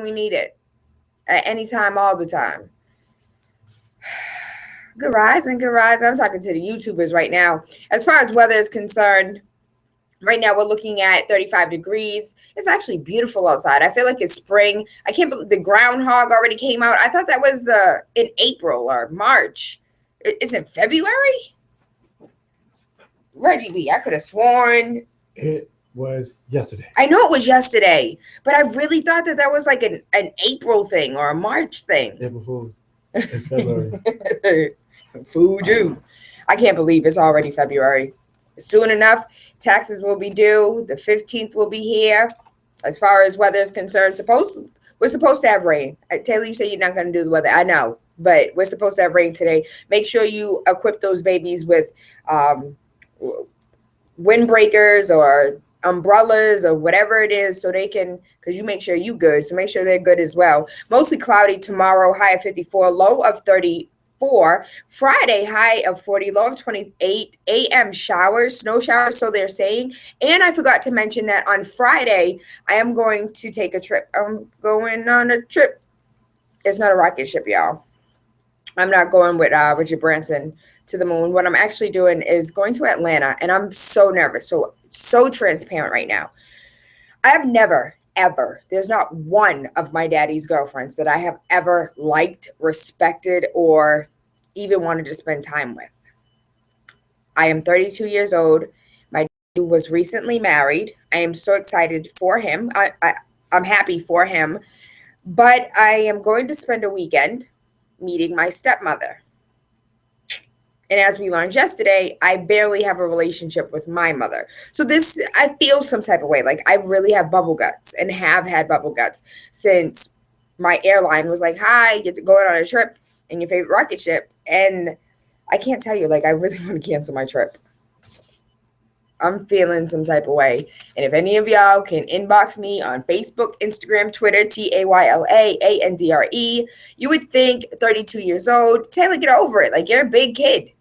we need it. At any time, all the time. Good rising, good rising. I'm talking to the YouTubers right now. As far as weather is concerned, right now we're looking at 35 degrees. It's actually beautiful outside. I feel like it's spring. I can't believe the groundhog already came out. I thought that was in April or March. It's in February? Reggie B, I could have sworn. It was yesterday. I know it was yesterday, but I really thought that was like an April thing or a March thing. April Fool's. It's February. Food you. I can't believe it's already February. Soon enough, taxes will be due. The 15th will be here. As far as weather is concerned, we're supposed to have rain. Tayla, you say you're not going to do the weather. I know, but we're supposed to have rain today. Make sure you equip those babies with windbreakers or umbrellas or whatever it is so they can, because you make sure you good, so make sure they're good as well. Mostly cloudy tomorrow, high of 54, low of 34. Friday, high of 40, low of 28. AM showers, snow showers, so they're saying. And I forgot to mention that on Friday I am going to take a trip. I'm going on a trip. It's not a rocket ship, y'all. I'm not going with Richard Branson to the moon. What I'm actually doing is going to Atlanta, and I'm so nervous, so transparent right now. I have never, ever, there's not one of my daddy's girlfriends that I have ever liked, respected, or even wanted to spend time with. I am 32 years old. My daddy was recently married. I am so excited for him. I'm happy for him, but I am going to spend a weekend meeting my stepmother. And as we learned yesterday, I barely have a relationship with my mother. So this, I feel some type of way. Like I really have bubble guts and have had bubble guts since my airline was like, hi, you're going on a trip in your favorite rocket ship. And I can't tell you, like, I really want to cancel my trip. I'm feeling some type of way. And if any of y'all can inbox me on Facebook, Instagram, Twitter, TaylaAndre, you would think 32 years old, Tayla, get over it. Like, you're a big kid.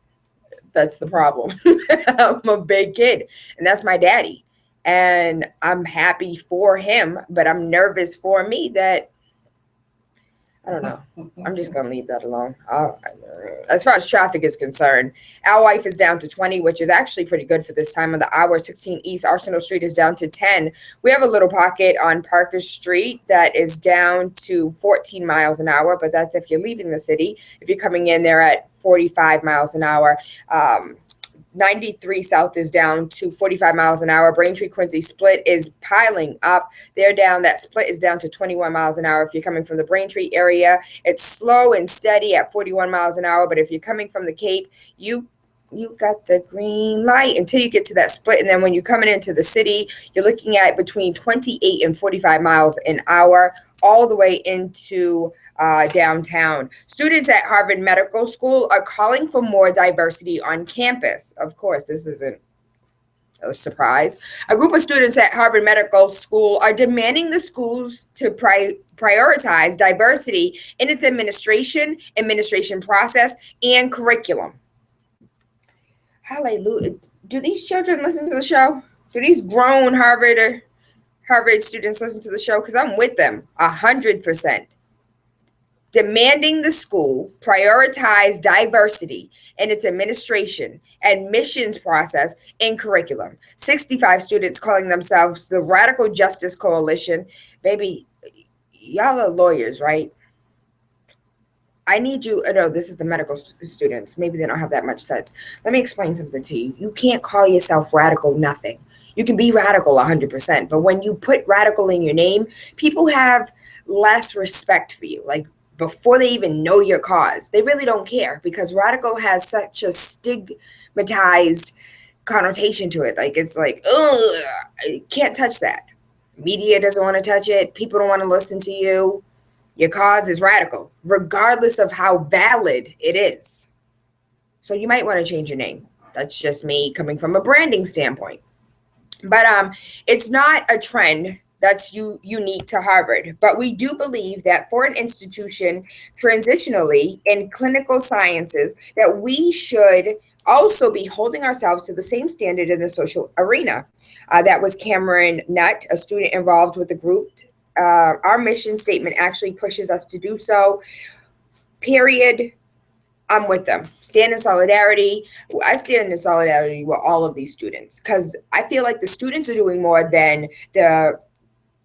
That's the problem. I'm a big kid, and that's my daddy. And I'm happy for him, but I'm nervous for me that, I don't know. I'm just going to leave that alone. As far as traffic is concerned, our wife is down to 20, which is actually pretty good for this time of the hour. 16 East Arsenal Street is down to 10. We have a little pocket on Parker Street that is down to 14 miles an hour, but that's if you're leaving the city. If you're coming in, they're at 45 miles an hour. 93 South is down to 45 miles an hour. Braintree Quincy split is piling up. They're down. That split is down to 21 miles an hour. If you're coming from the Braintree area, it's slow and steady at 41 miles an hour. But if you're coming from the Cape, you got the green light until you get to that split. And then when you're coming into the city, you're looking at between 28 and 45 miles an hour all the way into downtown. Students at Harvard Medical School are calling for more diversity on campus. Of course, this isn't a surprise. A group of students at Harvard Medical School are demanding the schools to prioritize diversity in its administration process, and curriculum. Hallelujah. Do these children listen to the show? Do these grown Harvard students listen to the show? Because I'm with them 100%. Demanding the school prioritize diversity in its administration, admissions process, and curriculum. 65 students calling themselves the Radical Justice Coalition. Baby, y'all are lawyers, right? I need you. No, this is the medical students. Maybe they don't have that much sense. Let me explain something to you. You can't call yourself radical nothing. You can be radical 100%, but when you put radical in your name, people have less respect for you. Like before they even know your cause, they really don't care because radical has such a stigmatized connotation to it. Like it's like, ugh, can't touch that. Media doesn't want to touch it. People don't want to listen to you. Your cause is radical, regardless of how valid it is. So you might want to change your name. That's just me coming from a branding standpoint. But it's not a trend that's unique to Harvard. But we do believe that for an institution transitionally in clinical sciences, that we should also be holding ourselves to the same standard in the social arena. That was Cameron Nutt, a student involved with the group, Our mission statement actually pushes us to do so. Period. I'm with them. Stand in solidarity. I stand in solidarity with all of these students because I feel like the students are doing more than the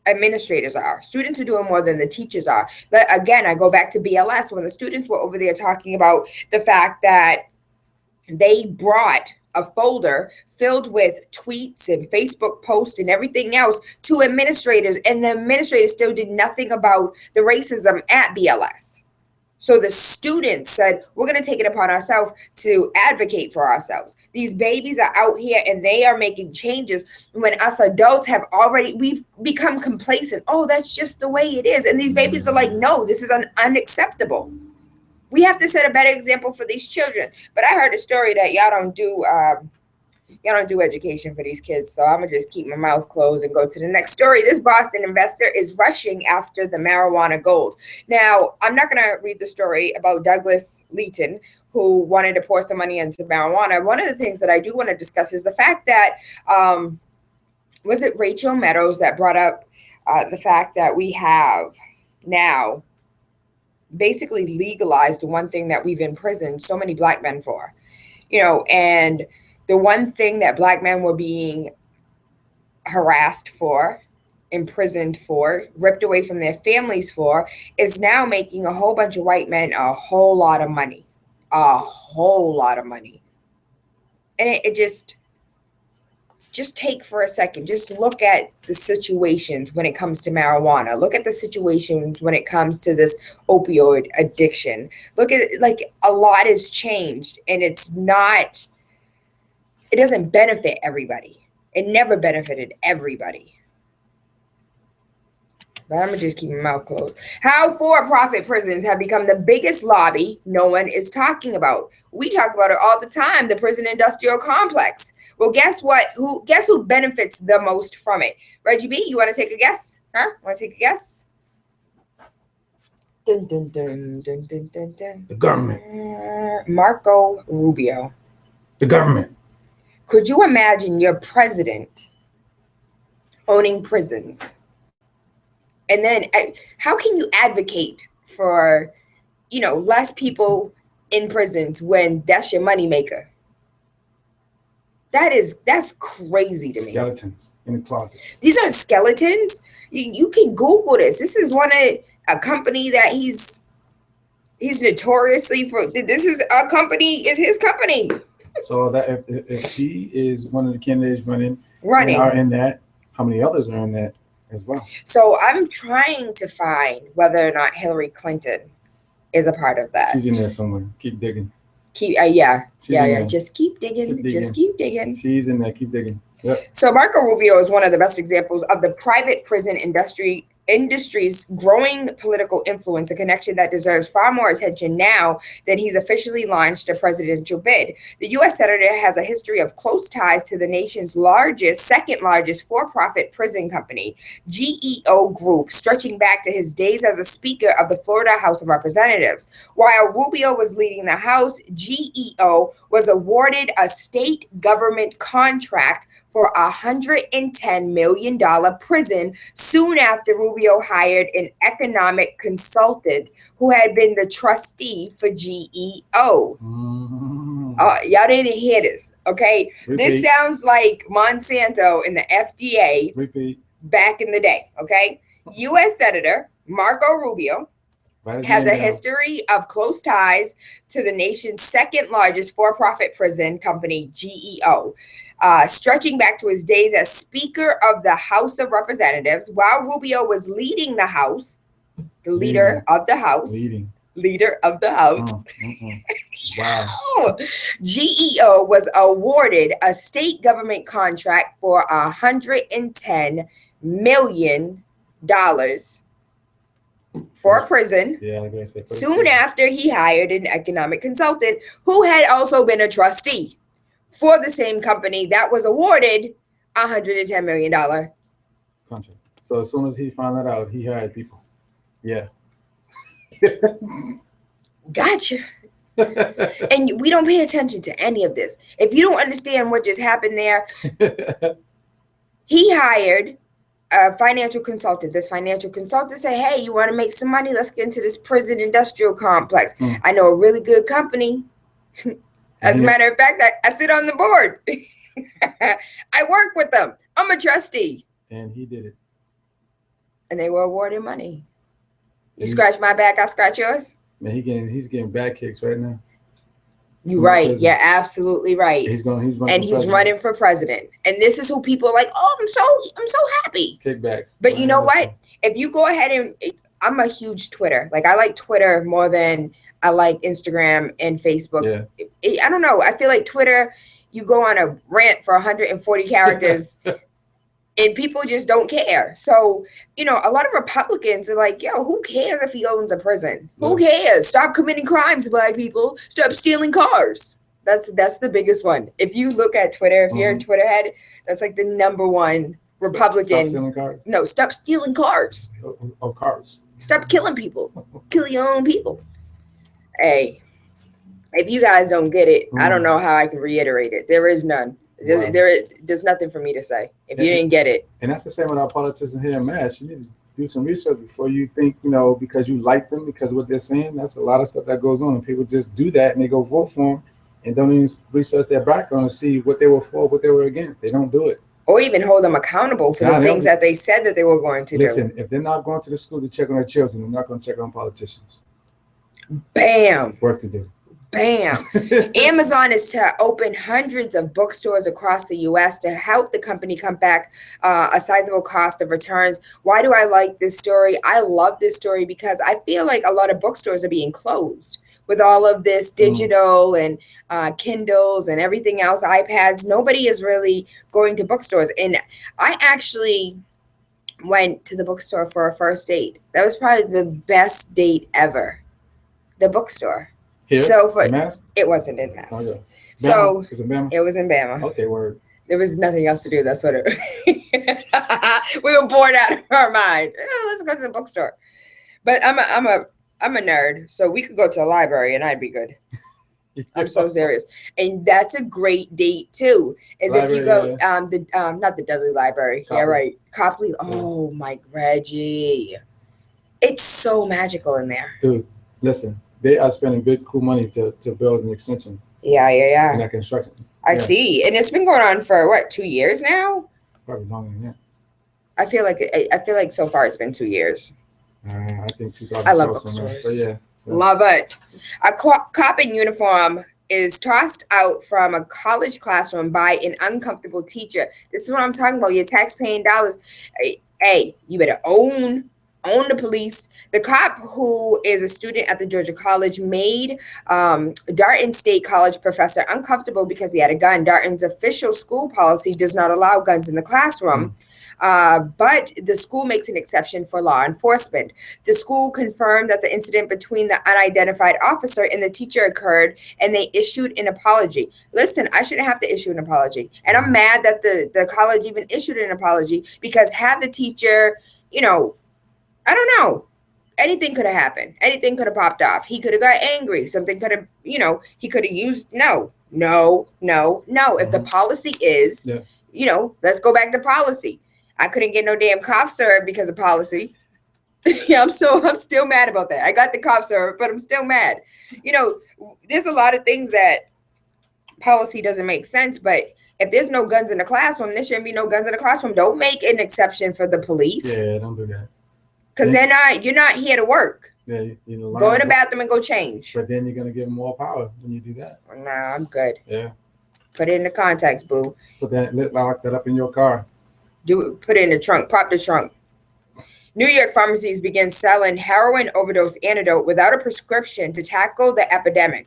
administrators are. Students are doing more than the teachers are. But again, I go back to BLS when the students were over there talking about the fact that they brought a folder filled with tweets and Facebook posts and everything else to administrators, and the administrators still did nothing about the racism at BLS. So the students said, we're going to take it upon ourselves to advocate for ourselves. These babies are out here and they are making changes when us adults we've become complacent. Oh, that's just the way it is. And these babies are like, no, this is unacceptable. We have to set a better example for these children. But I heard a story that y'all don't do education for these kids, so I'm gonna just keep my mouth closed and go to the next story. This Boston investor is rushing after the marijuana gold. Now, I'm not gonna read the story about Douglas Leeton, who wanted to pour some money into marijuana. One of the things that I do want to discuss is the fact that was it Rachel Meadows that brought up the fact that we have now basically legalized the one thing that we've imprisoned so many Black men for, and the one thing that Black men were being harassed for, imprisoned for, ripped away from their families for, is now making a whole bunch of white men a whole lot of money. A whole lot of money. And it just take for a second. Just look at the situations when it comes to marijuana. Look at the situations when it comes to this opioid addiction. Look at it, like a lot has changed, and it doesn't benefit everybody. It never benefited everybody. But I'm going to just keep my mouth closed. How for-profit prisons have become the biggest lobby no one is talking about. We talk about it all the time, the prison industrial complex. Well, guess what? Guess who benefits the most from it? Reggie B, you want to take a guess? Want to take a guess? Dun, dun, dun, dun, dun, dun, dun. The government. Marco Rubio. The government. Could you imagine your president owning prisons? And then how can you advocate for, less people in prisons when that's your moneymaker? That's crazy to me. Skeletons in the closet. These aren't skeletons. You can Google this. This is a company that he's notoriously for. This is a company, is his company. So that if he is one of the candidates running and are in that, how many others are in that as well? So I'm trying to find whether or not Hillary Clinton is a part of that. She's in there somewhere. Keep digging. Yeah. Just keep digging. Just keep digging. She's in there. Keep digging. Yep. So Marco Rubio is one of the best examples of the private prison industry's growing political influence, a connection that deserves far more attention now that he's officially launched a presidential bid. The U.S. Senator has a history of close ties to the nation's second largest for-profit prison company, GEO Group, stretching back to his days as a Speaker of the Florida House of Representatives. While Rubio was leading the House, GEO was awarded a state government contract for a $110 million prison soon after Rubio hired an economic consultant who had been the trustee for GEO. Y'all didn't hear this, okay? Repeat. This sounds like Monsanto and the FDA back in the day, okay? U.S. Senator Marco Rubio has a history of close ties to the nation's second largest for-profit prison company, GEO. Stretching back to his days as Speaker of the House of Representatives, while Rubio was leading the House, the leader of the House. Wow. GEO was awarded a state government contract for $110 million for a prison. Soon after he hired an economic consultant who had also been a trustee for the same company that was awarded $110 million contract. So as soon as he found that out, he hired people. Yeah. Gotcha. And we don't pay attention to any of this. If you don't understand what just happened there, he hired a financial consultant. This financial consultant say, hey, you want to make some money? Let's get into this prison industrial complex. I know a really good company. As a matter of fact, I sit on the board. I work with them. I'm a trustee. And he did it. And they were awarded money. You scratch my back, I scratch yours. Man, he's getting back kicks right now. You're right. You're absolutely right. He's running for president. And this is who people are like, oh, I'm so happy. Kickbacks. But you know what? If you go ahead and I'm a huge Twitter. Like I like Twitter more than I like Instagram and Facebook. Yeah. I don't know. I feel like Twitter, you go on a rant for 140 characters and people just don't care. So, a lot of Republicans are like, yo, who cares if he owns a prison? Who cares? Stop committing crimes, Black people. Stop stealing cars. That's the biggest one. If you look at Twitter, if you're a Twitter head, that's like the number one Republican. Stop stealing cars? No, stop stealing cars. Oh, cars. Stop killing people. Kill your own people. Hey, if you guys don't get it, I don't know how I can reiterate it. There is none. There's nothing for me to say if you didn't get it. And that's the same with our politicians here in Mass. You need to do some research before you think, because you like them, because of what they're saying. That's a lot of stuff that goes on. And people just do that and they go vote for them and don't even research their background and see what they were for, what they were against. They don't do it. Or even hold them accountable for the things that they said that they were going to do. Listen, if they're not going to the school to check on their children, they're not going to check on politicians. Bam. Work to do. Bam. Amazon is to open hundreds of bookstores across the U.S. to help the company come back a sizable cost of returns. Why do I like this story? I love this story because I feel like a lot of bookstores are being closed with all of this digital and Kindles and everything else, iPads. Nobody is really going to bookstores. And I actually went to the bookstore for a first date. That was probably the best date ever. The bookstore. Here? So it wasn't in Mass. Oh, yeah. So it was in Bama. Okay, word. There was nothing else to do. That's what we were bored out of our mind. Let's go to the bookstore. But I'm a nerd, so we could go to a library and I'd be good. I'm so serious. And that's a great date too. If you go not the Dudley Library. Copley. Yeah, right. Copley. Oh my Reggie. It's so magical in there. Dude, listen. They are spending big, cool money to build an extension. Yeah. And that construction. I see. And it's been going on for 2 years now? Probably longer than that. I feel like so far it's been 2 years. I think 2000. I love bookstores. So yeah. Love it. A cop in uniform is tossed out from a college classroom by an uncomfortable teacher. This is what I'm talking about. Your tax-paying dollars. Hey, you better own the police. The cop, who is a student at the Georgia College, made Darton State College professor uncomfortable because he had a gun. Darton's official school policy does not allow guns in the classroom. But the school makes an exception for law enforcement. The school confirmed that the incident between the unidentified officer and the teacher occurred, and they issued an apology. Listen, I shouldn't have to issue an apology. And I'm mad that the college even issued an apology, because had the teacher, I don't know. Anything could have happened. Anything could have popped off. He could have got angry. Something could have, he could have used, no. If the policy is, let's go back to policy. I couldn't get no damn cough syrup because of policy. I'm still mad about that. I got the cough syrup, but I'm still mad. There's a lot of things that policy doesn't make sense, but if there's no guns in the classroom, there shouldn't be no guns in the classroom. Don't make an exception for the police. Yeah, don't do that. Because you're not here to work. Yeah, go in the bathroom and go change. But then you're going to give them more power when you do that. Nah, I'm good. Yeah. Put it in the contacts, boo. Lock that up in your car. Put it in the trunk. Pop the trunk. New York pharmacies begin selling heroin overdose antidote without a prescription to tackle the epidemic.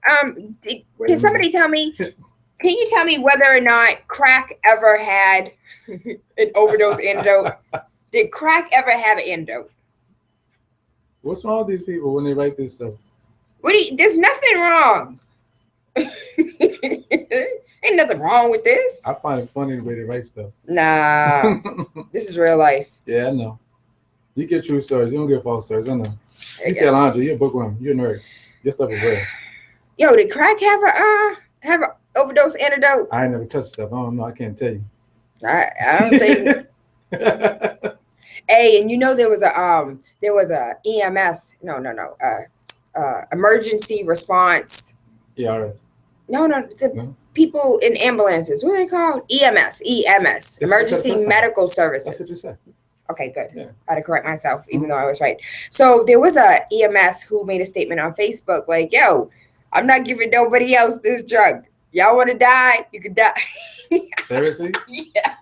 Can somebody tell me? Can you tell me whether or not crack ever had an overdose antidote? Did crack ever have an antidote? What's wrong with these people when they write this stuff? There's nothing wrong. Ain't nothing wrong with this. I find it funny the way they write stuff. Nah. This is real life. Yeah, I know. You get true stories. You don't get false stories. I know. You tell Andre, you're a bookworm. You're a nerd. Your stuff is real. Yo, did crack have a overdose antidote? I ain't never touched stuff. I don't know. I can't tell you. I don't think Hey, and you know there was a EMS, emergency response. ERS. No, the No, people in ambulances. What are they called? EMS, that's what I said the emergency first time. medical That's what you services. said. Okay, good. Yeah. I had to correct myself, even Mhm. though I was right. So there was a EMS who made a statement on Facebook like, "Yo, I'm not giving nobody else this drug. Y'all want to die? You could die." Seriously? Yes,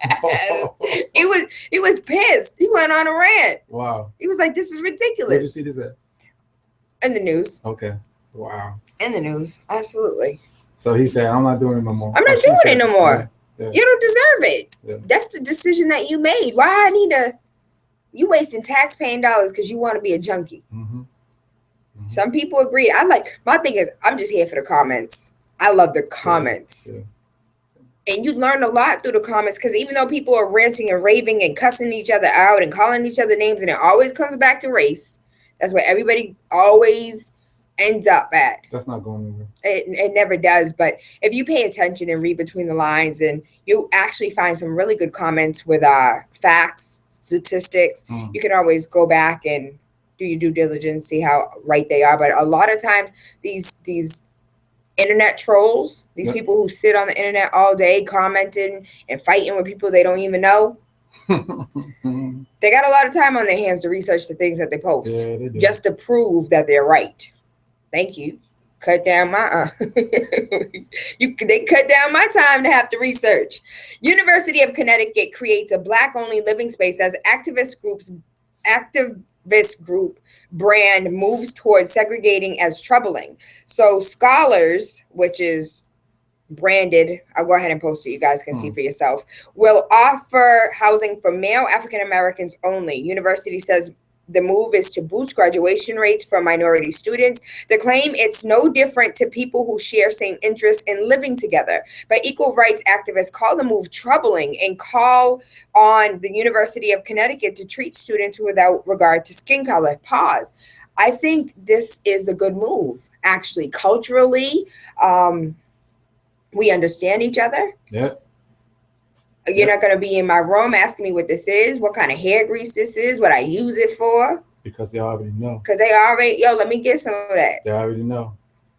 he was pissed. He went on a rant. Wow. He was like, "This is Where'd you see ridiculous." this at? In the news, Okay. Wow. in the news, absolutely. So he said, I'm not doing it no more. I'm Or not she doing it said, no yeah, more. yeah, You don't deserve it. yeah. That's the decision that you made. Why I need to? You wasting tax-paying dollars because you want to be a junkie. Mm-hmm. Mm-hmm. Some people agree. My thing is, I'm just here for the comments. I love the comments. Yeah. And you learn a lot through the comments because even though people are ranting and raving and cussing each other out and calling each other names, and it always comes back to race. That's where everybody always ends up at. That's not going anywhere. It never does. But if you pay attention and read between the lines, and you actually find some really good comments with facts, statistics, you can always go back and do your due diligence, see how right they are. But a lot of times, these internet trolls, these Yep. people who sit on the internet all day commenting and fighting with people they don't even know, they got a lot of time on their hands to research the things that they post, Yeah, they do. just to prove that they're right. Thank you. Cut down my they cut down my time to have to research. University of Connecticut creates a Black-only living space as activist group brand moves towards segregating as troubling. So Scholars, which is branded, I'll go ahead and post it, you guys can see for yourself, will offer housing for male African Americans only. University says the move is to boost graduation rates for minority students. They claim it's no different to people who share same interests in living together. But equal rights activists call the move troubling and call on the University of Connecticut to treat students without regard to skin color. Pause. I think this is a good move, actually. Culturally, we understand each other. Yep. You're not going to be in my room asking me what this is, what kind of hair grease this is, what I use it for. Because they already know. Because they already, let me get some of that. They already know.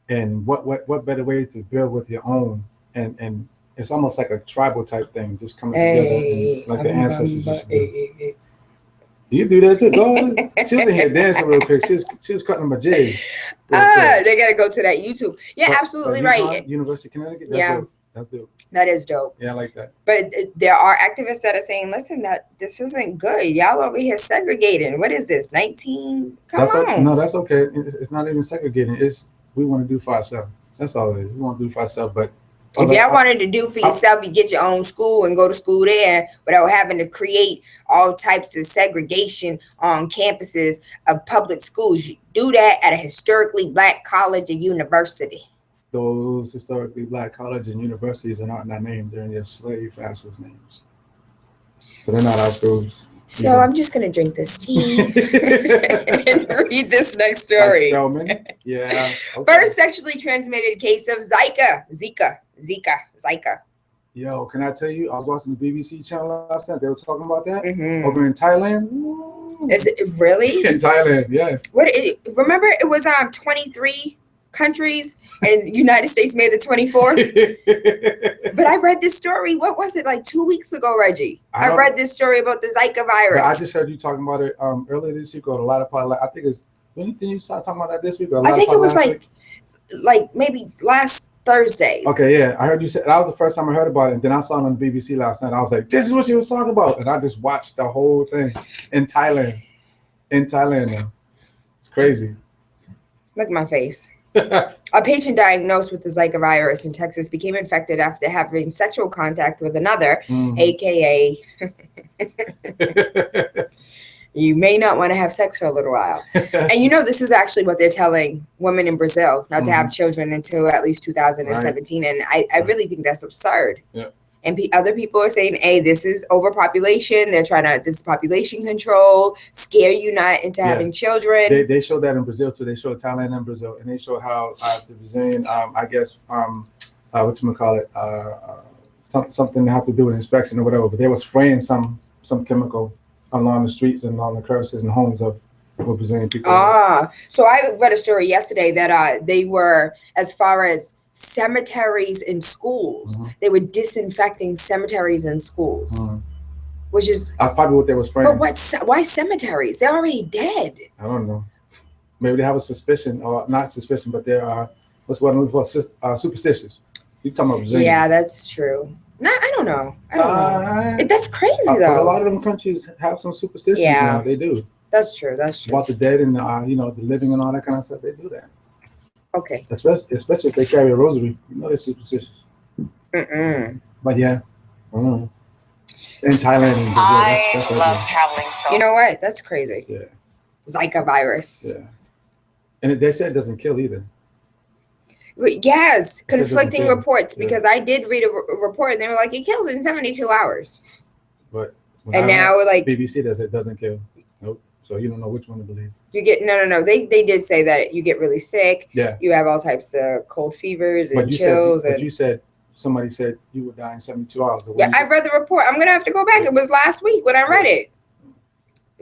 And what better way to build with your own? And it's almost like a tribal type thing, just coming together and like the ancestors used to do. You do that too. Go ahead. She was in here dancing real quick. She was cutting my jig. They got to go to that YouTube. Yeah, absolutely right. University of Connecticut. That's dope. That is dope. Yeah, I like that. But there are activists that are saying, listen, that this isn't good. Y'all over here segregating. What is this, 19? Come on. No, that's okay. It's not even segregating. It's we want to do for ourselves. That's all it is. We want to do for ourselves. But if y'all wanted to do for yourself, you get your own school and go to school there without having to create all types of segregation on campuses of public schools. You do that at a historically Black college or university. Those historically Black colleges and universities are not named. They're in their slave masters' names. So they're not our schools. So I'm just going to drink this tea and read this next story. Yeah. Okay. First sexually transmitted case of Zika. Yo, can I tell you, I was watching the BBC channel last night. They were talking about that over in Thailand. Is it really? In Thailand, yes. Remember, it was 23 countries and the United States made the 24th. But I read this story, what was it, like 2 weeks ago, Reggie? I read this story about the Zika virus. I just heard you talking about it earlier this week, or a lot of part. I think it's when did you start talking about that this week? I think it was like maybe last Thursday. Okay, yeah, I heard you say that was the first time I heard about it, and then I saw it on the BBC last night. I was like, "This is what she was talking about," and I just watched the whole thing in Thailand. Now, it's crazy. Look at my face. A patient diagnosed with the Zika virus in Texas became infected after having sexual contact with another, aka you may not want to have sex for a little while. And this is actually what they're telling women in Brazil, not to have children until at least 2017. Right. And I really think that's absurd. Yeah. And other people are saying, hey, this is overpopulation. This is population control, scare you not into having children. They showed that in Brazil too. They showed Thailand and Brazil. And they showed how the Brazilian, whatchamacallit, something to have to do with inspection or whatever. But they were spraying some some chemical along the streets and along the crevices and homes of Brazilian people. So I read a story yesterday that they were, as far as cemeteries in schools, they were disinfecting cemeteries in schools, which is that's probably what they were spraying. But why cemeteries? They're already dead. I don't know. Maybe they have a suspicion, or not suspicion, but they're what's what I'm looking for, superstitious. You talking about Brazilians? Yeah, that's true. No, I don't know. That's crazy though. But a lot of them countries have some superstitions now. They do. That's true. That's true. About the dead and the living and all that kind of stuff. They do that. Okay. Especially if they carry a rosary, they're superstitious. But yeah, I don't know. In Thailand and Brazil, that's love traveling so. You know what? That's crazy. Yeah. Zika virus. Yeah. And they said it doesn't kill either. Yes, conflicting reports, because I did read a report and they were like, it kills in 72 hours. But now we're like, BBC doesn't kill. Nope. So you don't know which one to believe. You get no. They did say that you get really sick. Yeah. You have all types of cold fevers and chills. But you said somebody said you would die in 72 hours. Yeah, I read the report. I'm gonna have to go back. It was last week when I read it.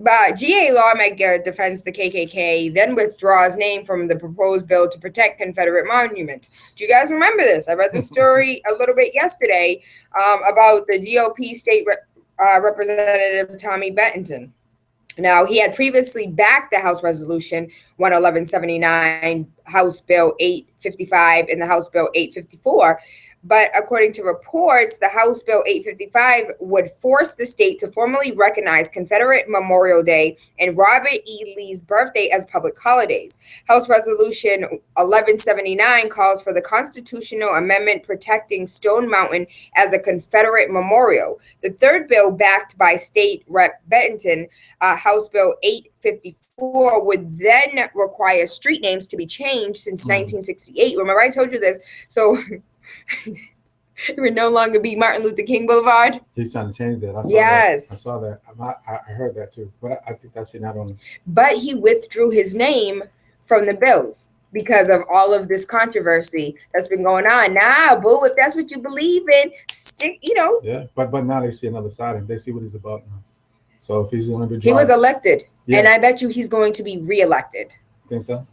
But GA lawmaker defends the KKK, then withdraws name from the proposed bill to protect Confederate monuments. Do you guys remember this? I read the story a little bit yesterday about the GOP state representative Tommy Benton. Now, he had previously backed the House Resolution 11179, House Bill 855, and the House Bill 854. But according to reports, the House Bill 855 would force the state to formally recognize Confederate Memorial Day and Robert E. Lee's birthday as public holidays. House Resolution 1179 calls for the constitutional amendment protecting Stone Mountain as a Confederate memorial. The third bill, backed by State Rep. Benton, House Bill 854, would then require street names to be changed since 1968. Remember, I told you this. So it would no longer be Martin Luther King Boulevard. He's trying to change that. I saw that. I heard that too. But I think that's it. Not only. But he withdrew his name from the bills because of all of this controversy that's been going on. Nah, boo, if that's what you believe in, stick, Yeah, but now they see another side of him. They see what he's about now. So if he's going to be he was elected, and I bet you he's going to be reelected. Think so?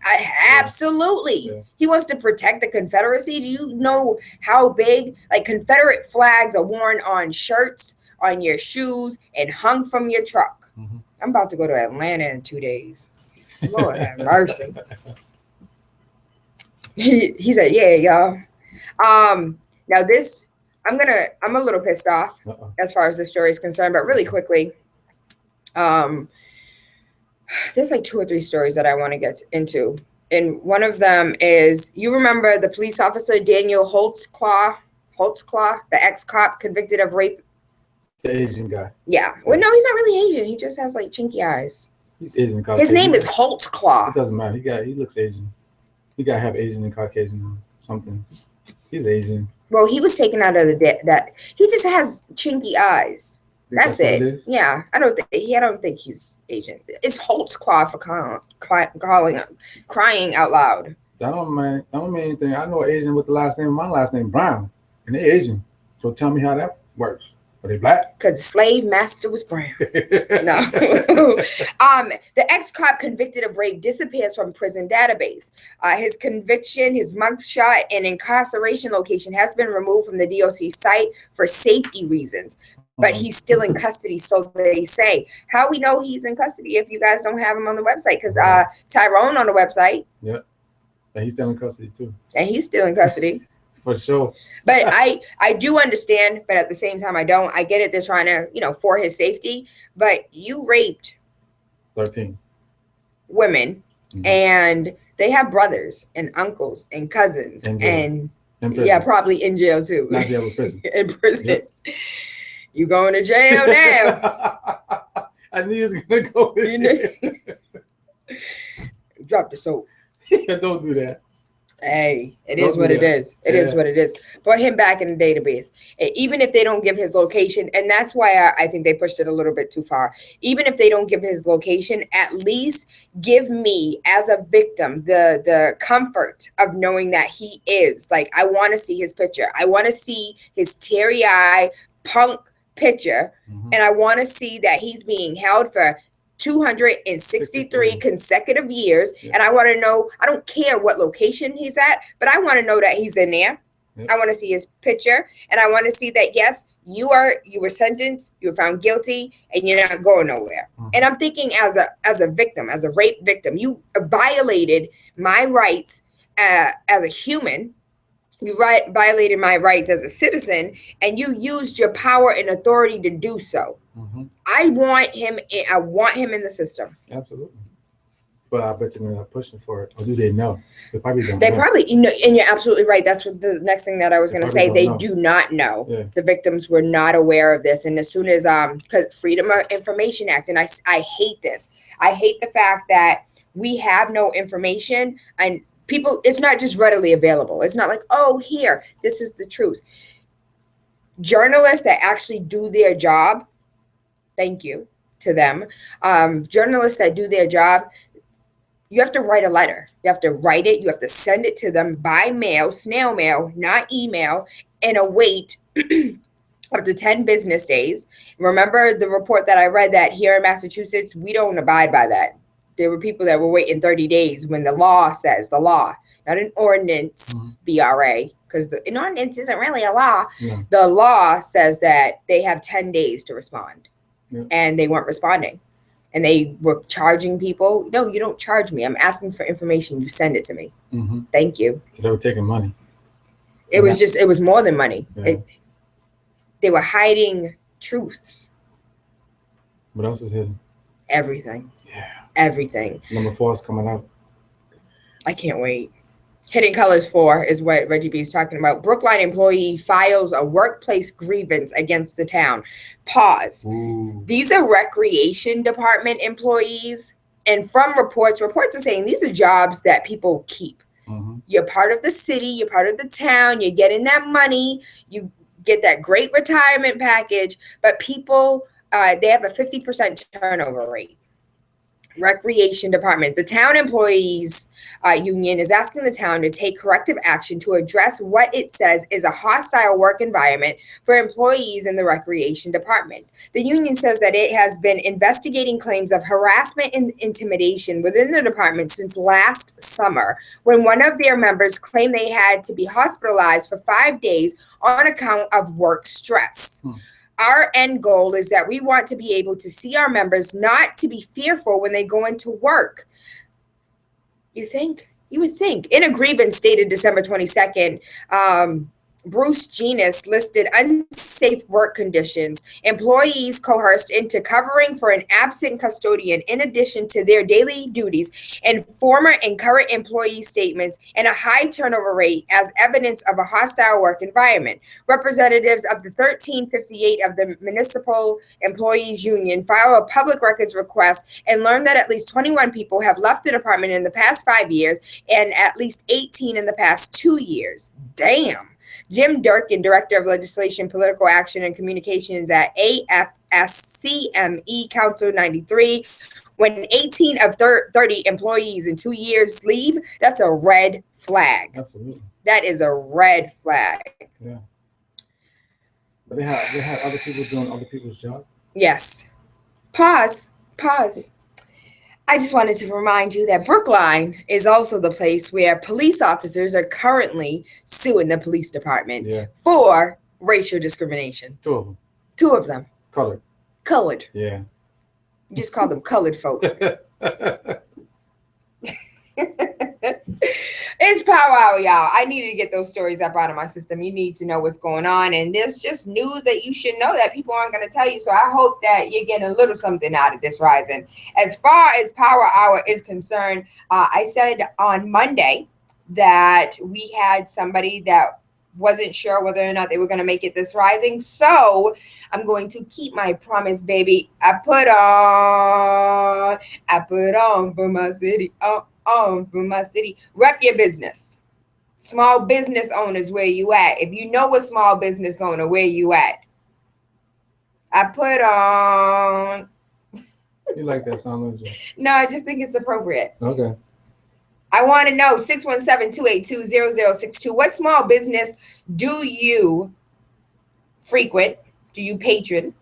Absolutely. Yeah. He wants to protect the Confederacy. Do you know how big, Confederate flags are worn on shirts, on your shoes, and hung from your truck? I'm about to go to Atlanta in 2 days. Lord have mercy. He said, yeah, y'all. Now this, I'm a little pissed off as far as the story is concerned, but really quickly, there's 2 or 3 stories that I want to get into. And one of them is, you remember the police officer, Daniel Holtzclaw, the ex-cop convicted of rape? The Asian guy. Yeah. Well, no, he's not really Asian. He just has chinky eyes. He's Asian. Caucasian. His name is Holtzclaw. It doesn't matter. He looks Asian. He got to have Asian and Caucasian or something. He's Asian. Well, he was taken out of that. He just has chinky eyes. That's it. Yeah, I don't think he's Asian. It's Holtzclaw for crying out loud. That don't mean anything. I know an Asian with the last name. My last name Brown, and they're Asian. So tell me how that works. Are they black? Because the slave master was brown. No. The ex-cop convicted of rape disappears from prison database. His conviction, his mugshot, and incarceration location has been removed from the DOC site for safety reasons. But he's still in custody, so they say. How we know he's in custody if you guys don't have him on the website? Because Tyrone on the website. Yeah. And he's still in custody, too. And he's still in custody. For sure. But I do understand, but at the same time, I don't. I get it. They're trying to, for his safety. But you raped 13 women, and they have brothers and uncles and cousins. And yeah, probably in jail, too. Not jail, but prison. In prison. Yep. You going to jail now. I knew he was going to go in. Drop the soap. Don't do that. Hey, it is what it is. It is what it is. Put him back in the database. Even if they don't give his location, and that's why I think they pushed it a little bit too far. Even if they don't give his location, at least give me, as a victim, the comfort of knowing that he is. I want to see his picture. I want to see his teary-eye, punk, picture, Mhm. and I want to see that he's being held for 263 consecutive years. Yeah. And I want to know, I don't care what location he's at, but I want to know that he's in there. Yeah. I want to see his picture, and I want to see that yes, you were sentenced, you were found guilty, and you're not going nowhere. Mhm. And I'm thinking as a victim, as a rape victim, you violated my rights as a human. You violated my rights as a citizen, and you used your power and authority to do so. Mhm. I want him. I want him in the system. Absolutely. But I bet you're not pushing for it. Or do they know? They probably don't They know. probably, you know, and you're absolutely right. That's what the next thing that I was They going to probably say. don't They know. do not know. Yeah. The victims were not aware of this, and as soon as because Freedom of Information Act, and I hate this. I hate the fact that we have no information, and people. It's not just readily available. It's not like, oh, here, this is the truth. Journalists that actually do their job, thank you to them. Journalists that do their job, you have to write a letter. You have to write it. You have to send it to them by mail, snail mail, not email, and await up to 10 business days. Remember the report that I read that here in Massachusetts, we don't abide by that. There were people that were waiting 30 days when the law says the law, not an ordinance, Mhm. BRA, because an ordinance isn't really a law. Yeah. The law says that they have 10 days to respond, Yeah. and they weren't responding. And they were charging people. No, you don't charge me. I'm asking for information. You send it to me. Mm-hmm. Thank you. So they were taking money. It was just, it was more than money. Yeah. They were hiding truths. What else is hidden? Everything. Yeah. Everything. Number 4 is coming out. I can't wait. Hidden Colors 4 is what Reggie B is talking about. Brookline employee files a workplace grievance against the town. Pause. Ooh. These are recreation department employees. And from reports are saying these are jobs that people keep. Mm-hmm. You're part of the city. You're part of the town. You're getting that money. You get that great retirement package. But people, they have a 50% turnover rate. Recreation department. The town employees union is asking the town to take corrective action to address what it says is a hostile work environment for employees in the recreation department. The union says that it has been investigating claims of harassment and intimidation within the department since last summer, when one of their members claimed they had to be hospitalized for 5 days on account of work stress. Our end goal is that we want to be able to see our members not to be fearful when they go into work. You think? You would think. In a grievance dated December 22nd, Bruce Genus listed unsafe work conditions, employees coerced into covering for an absent custodian in addition to their daily duties, and former and current employee statements, and a high turnover rate as evidence of a hostile work environment. Representatives of the 1358 of the Municipal Employees Union filed a public records request and learned that at least 21 people have left the department in the past 5 years and at least 18 in the past 2 years. Damn. Jim Durkin, Director of Legislation, Political Action, and Communications at AFSCME Council 93. When 18 of 30 employees in 2 years leave, that's a red flag. Absolutely. That is a red flag. Yeah. But they had other people doing other people's job. Yes. Pause. I just wanted to remind you that Brookline is also the place where police officers are currently suing the police department for racial discrimination. 2 of them. 2 of them. Colored. Yeah. You just call them colored folk. It's Power Hour, y'all. I needed to get those stories up out of my system. You need to know what's going on. And there's just news that you should know that people aren't going to tell you. So I hope that you're getting a little something out of this rising. As far as Power Hour is concerned, I said on Monday that we had somebody that wasn't sure whether or not they were going to make it this rising. So I'm going to keep my promise, baby. I put on for my city. For my city. Rep your business. Small business owners, where you at? If you know a small business owner, where you at? I put on. You like that sound, don't you? No, I just think it's appropriate. Okay. I want to know 617-282-0062. What small business do you frequent? do you patron,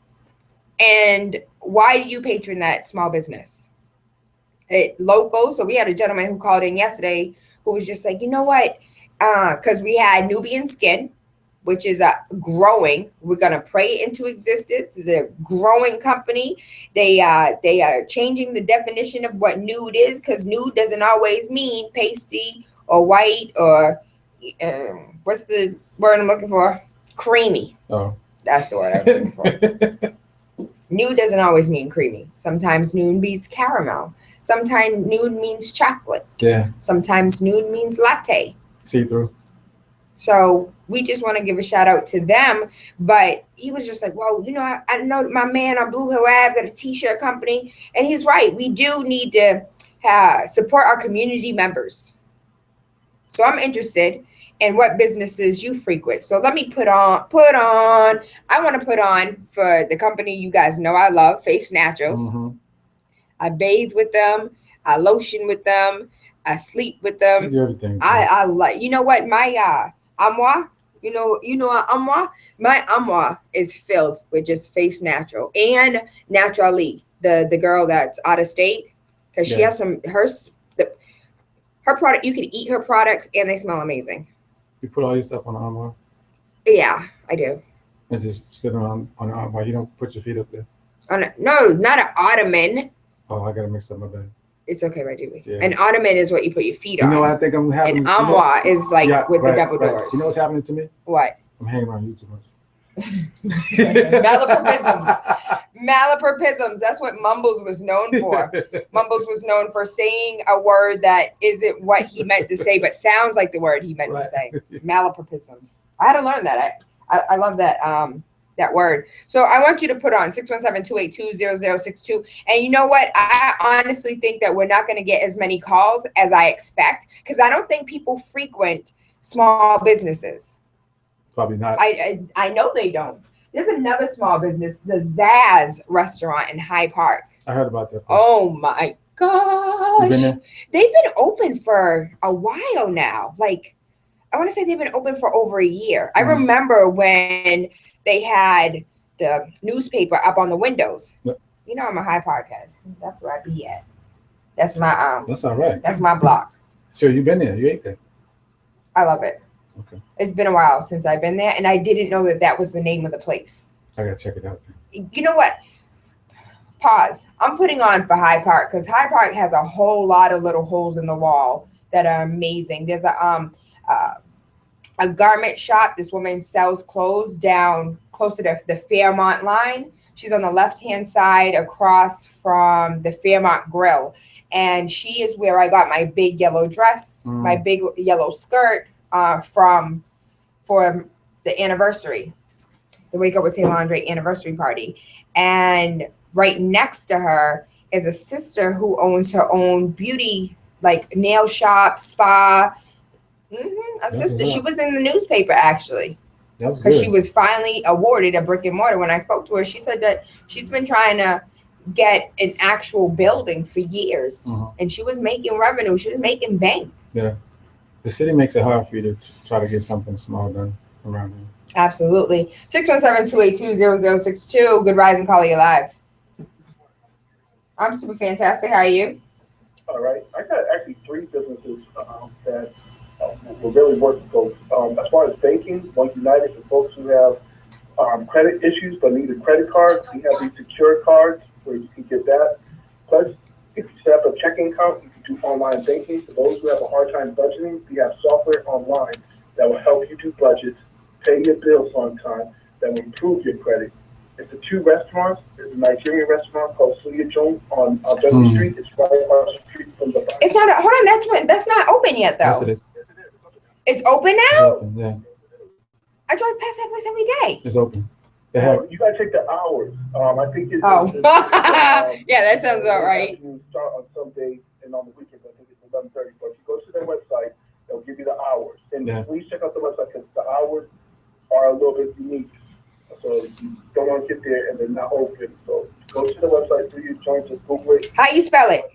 and why do you patron that small business? Local. So we had a gentleman who called in yesterday who was just like, you know what? Because we had Nubian Skin, which is growing. We're gonna pray it into existence. It's a growing company. They are changing the definition of what nude is, because nude doesn't always mean pasty or white or what's the word I'm looking for? Creamy. Oh, That's the word I was looking for. Nude doesn't always mean creamy. Sometimes nude means caramel. Sometimes nude means chocolate. Yeah. Sometimes nude means latte. See through. So we just want to give a shout out to them. But he was just like, well, I know my man on Blue Hill Ave got a t-shirt company. And he's right. We do need to support our community members. So I'm interested in what businesses you frequent. So let me put on, I want to put on for the company you guys know I love, Face Naturals. Mm-hmm. I bathe with them. I lotion with them. I sleep with them. Everything. I like, you know what? My armoire, armoire? My armoire is filled with just Face Natural and Naturally, the girl that's out of state, because she has her product. You can eat her products and they smell amazing. You put all your stuff on the armoire? Yeah, I do. And just sit on the armoire. You don't put your feet up there? No, not an ottoman. Oh, I gotta mix up my bed. It's okay, my Julie. Yeah. An ottoman is what you put your feet on. You know what I think I'm having? An armoire is like with the double doors. You know what's happening to me? What? I'm hanging around you too much. Malapropisms. That's what Mumbles was known for. Mumbles was known for saying a word that isn't what he meant to say, but sounds like the word he meant to say. Malapropisms. I had to learn that. I love that that word. So I want you to put on 617-282-0062. And you know what? I honestly think that we're not going to get as many calls as I expect, because I don't think people frequent small businesses. Probably not. I know they don't. There's another small business, the Zaz restaurant in Hyde Park. I heard about that. Oh my gosh. You been there? They've been open for a while now. Like, I want to say they've been open for over a year. I remember when they had the newspaper up on the windows. Yep. You know I'm a Hyde Park head. That's where I be at. That's my That's all right. That's my block. So you've been there. You ate there. I love it. Okay. It's been a while since I've been there, and I didn't know that was the name of the place. I gotta check it out. You know what? Pause. I'm putting on for Hyde Park, because Hyde Park has a whole lot of little holes in the wall that are amazing. There's a garment shop. This woman sells clothes down close to the Fairmont line. She's on the left-hand side across from the Fairmont Grill. And she is where I got my big yellow dress, my big yellow skirt for the anniversary, the Wake Up with Tayla Andre anniversary party. And right next to her is a sister who owns her own beauty, like nail shop, spa. A sister. She was in the newspaper actually, because she was finally awarded a brick and mortar. When I spoke to her, she said that she's been trying to get an actual building for years, and she was making revenue. She was making bank. Yeah, the city makes it hard for you to try to get something small done around here. Absolutely. 617-282-0062. Good Rising, Caller, you live. I'm super fantastic. How are you? All right. I got actually three businesses that will really work. So as far as banking, One United, for folks who have credit issues but need a credit card, we have these secure cards where you can get that. Plus, if you set up a checking account, you can do online banking. For those who have a hard time budgeting, we have software online that will help you do budgets, pay your bills on time, that will improve your credit. It's the two restaurants. There's a Nigerian restaurant called Suya Jones on Dudley Street. It's right across the street from the. It's not. Hold on. That's not open yet, though. Yes, it is. It's open now. It's open, yeah. I drive past that place every day. It's open. You gotta take the hours. I think it's. Yeah, that sounds about right. You start on some days and on the weekends. I think it's 11:30. But if you go to their website, they'll give you the hours. And please check out the website, because the hours are a little bit unique. So you don't want to get there and they're not open. So go to the website, do your joint, just Google it. How you spell it?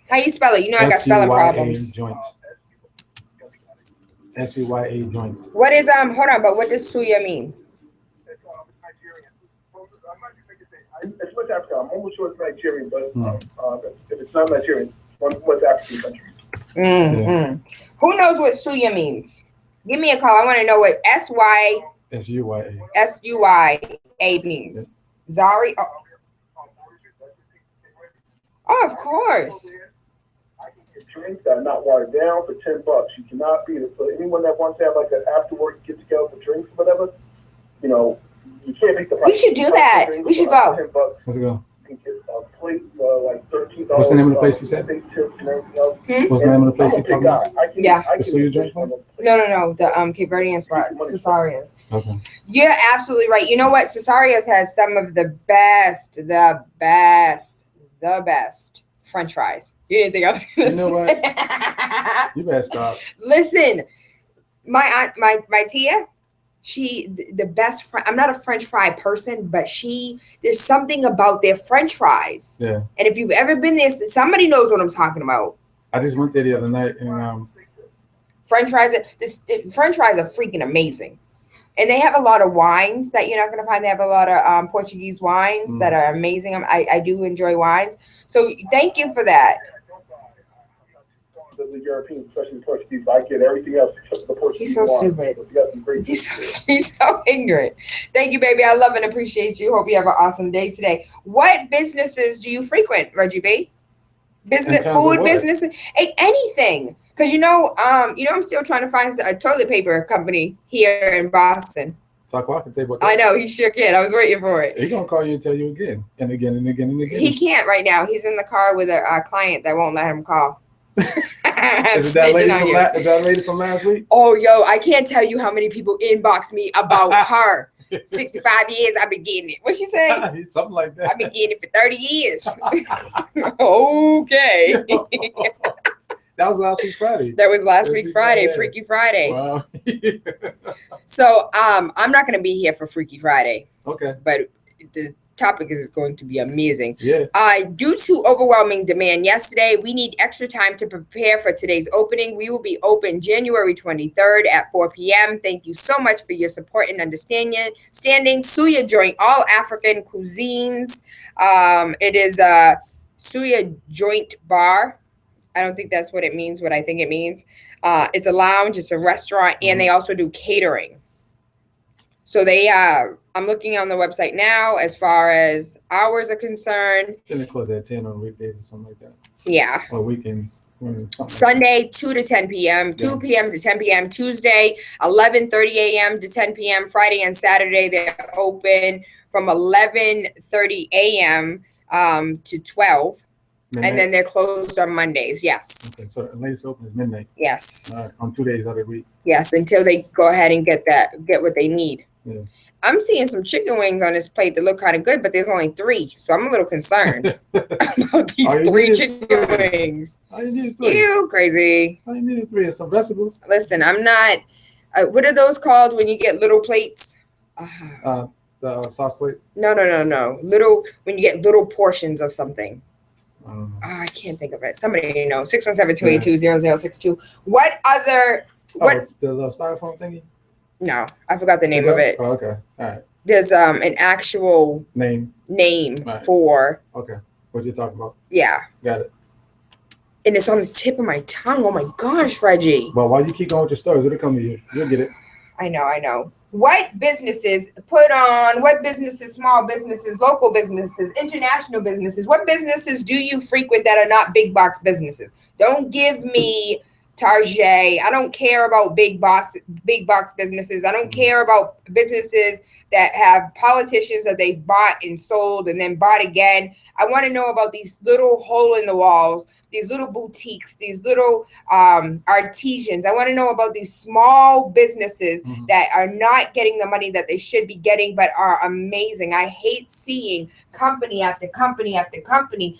You know I got spelling problems. Joint. SUYA joint. What is hold on, but what does Suya mean? It's Nigerian. It's West Africa. I'm almost sure it's Nigerian, but if it's not Nigerian, one West African country. Yeah. Who knows what suya means? Give me a call. I want to know what SUYA means. Zari. Oh, of course. Drinks that are not watered down for $10. You cannot beat it. So anyone that wants to have like an after work get together for drinks, or whatever, you can't make the price. We should do that. We should go. Let's go. You can get a plate like $13. What's the name of the place you said? What's the name of the place you talking about? Yeah. The suya drink? No. The Cape Verdean spot, Cesaria's. Okay. You're absolutely right. You know what? Cesaria's has some of the best French fries. You didn't think I was gonna say? You know what? You better stop. Listen, my tia, the best. I'm not a French fry person, but there's something about their French fries. Yeah. And if you've ever been there, somebody knows what I'm talking about. I just went there the other night, and French fries. French fries are freaking amazing. And they have a lot of wines that you're not going to find. They have a lot of Portuguese wines that are amazing. I do enjoy wines. So thank you for that. The Europeans, especially the Portuguese, I get everything else except the Portuguese. He's so stupid. So He's so ignorant. Thank you, baby. I love and appreciate you. Hope you have an awesome day today. What businesses do you frequent, Reggie B? Food businesses, anything. Because I'm still trying to find a toilet paper company here in Boston. I can say what. I know, he sure can. I was waiting for it. He's gonna call you and tell you again and again and again and again. He can't right now. He's in the car with a client that won't let him call. Is that lady from last week? Oh, yo, I can't tell you how many people inbox me about her. 65 years, I've been getting it. What she say? Something like that. I've been getting it for 30 years. Okay. That was last week Friday. That was last week Friday, Freaky Friday. Wow. So I'm not going to be here for Freaky Friday. Okay. But the topic is going to be amazing. Yeah. Due to overwhelming demand yesterday, we need extra time to prepare for today's opening. We will be open January 23rd at 4 p.m. Thank you so much for your support and understanding. Suya joint, all African cuisines. It is a Suya joint bar. I don't think that's what it means, what I think it means. It's a lounge, it's a restaurant, and they also do catering. So I'm looking on the website now as far as hours are concerned. Then they close at 10 on weekdays or something like that. Yeah. Or weekends. Sunday, 2 to 10 p.m., 2 p.m. to 10 p.m. Tuesday, 11:30 a.m. to 10 p.m. Friday and Saturday, they're open from 11:30 a.m. To 12. Midnight. And then they're closed on Mondays. Yes. Okay, so the latest open is midnight. Yes. On 2 days out of the week. Yes, until they go ahead and get what they need. Yeah. I'm seeing some chicken wings on this plate that look kind of good, but there's only 3, so I'm a little concerned about these 3 chicken wings. All you need is 3. You crazy? All you need is 3 and some vegetables. Listen, I'm not. What are those called when you get little plates? The sauce plate. No. Little when you get little portions of something. I can't think of it. Somebody know. 617-282-0062. What other? What? The little styrofoam thingy. No, I forgot the name of it. Oh, okay, all right. There's an actual name right. For. Okay, what you talking about? Yeah. Got it. And it's on the tip of my tongue. Oh my gosh, Reggie. Well, while you keep going with your stories, it'll come to you. You'll get it. I know. What businesses, small businesses, local businesses, international businesses, what businesses do you frequent that are not big box businesses? Don't give me Target. I don't care about big box businesses. I don't care about businesses that have politicians that they've bought and sold and then bought again. I want to know about these little hole in the walls, these little boutiques, these little artisans. I want to know about these small businesses that are not getting the money that they should be getting, but are amazing. I hate seeing company after company after company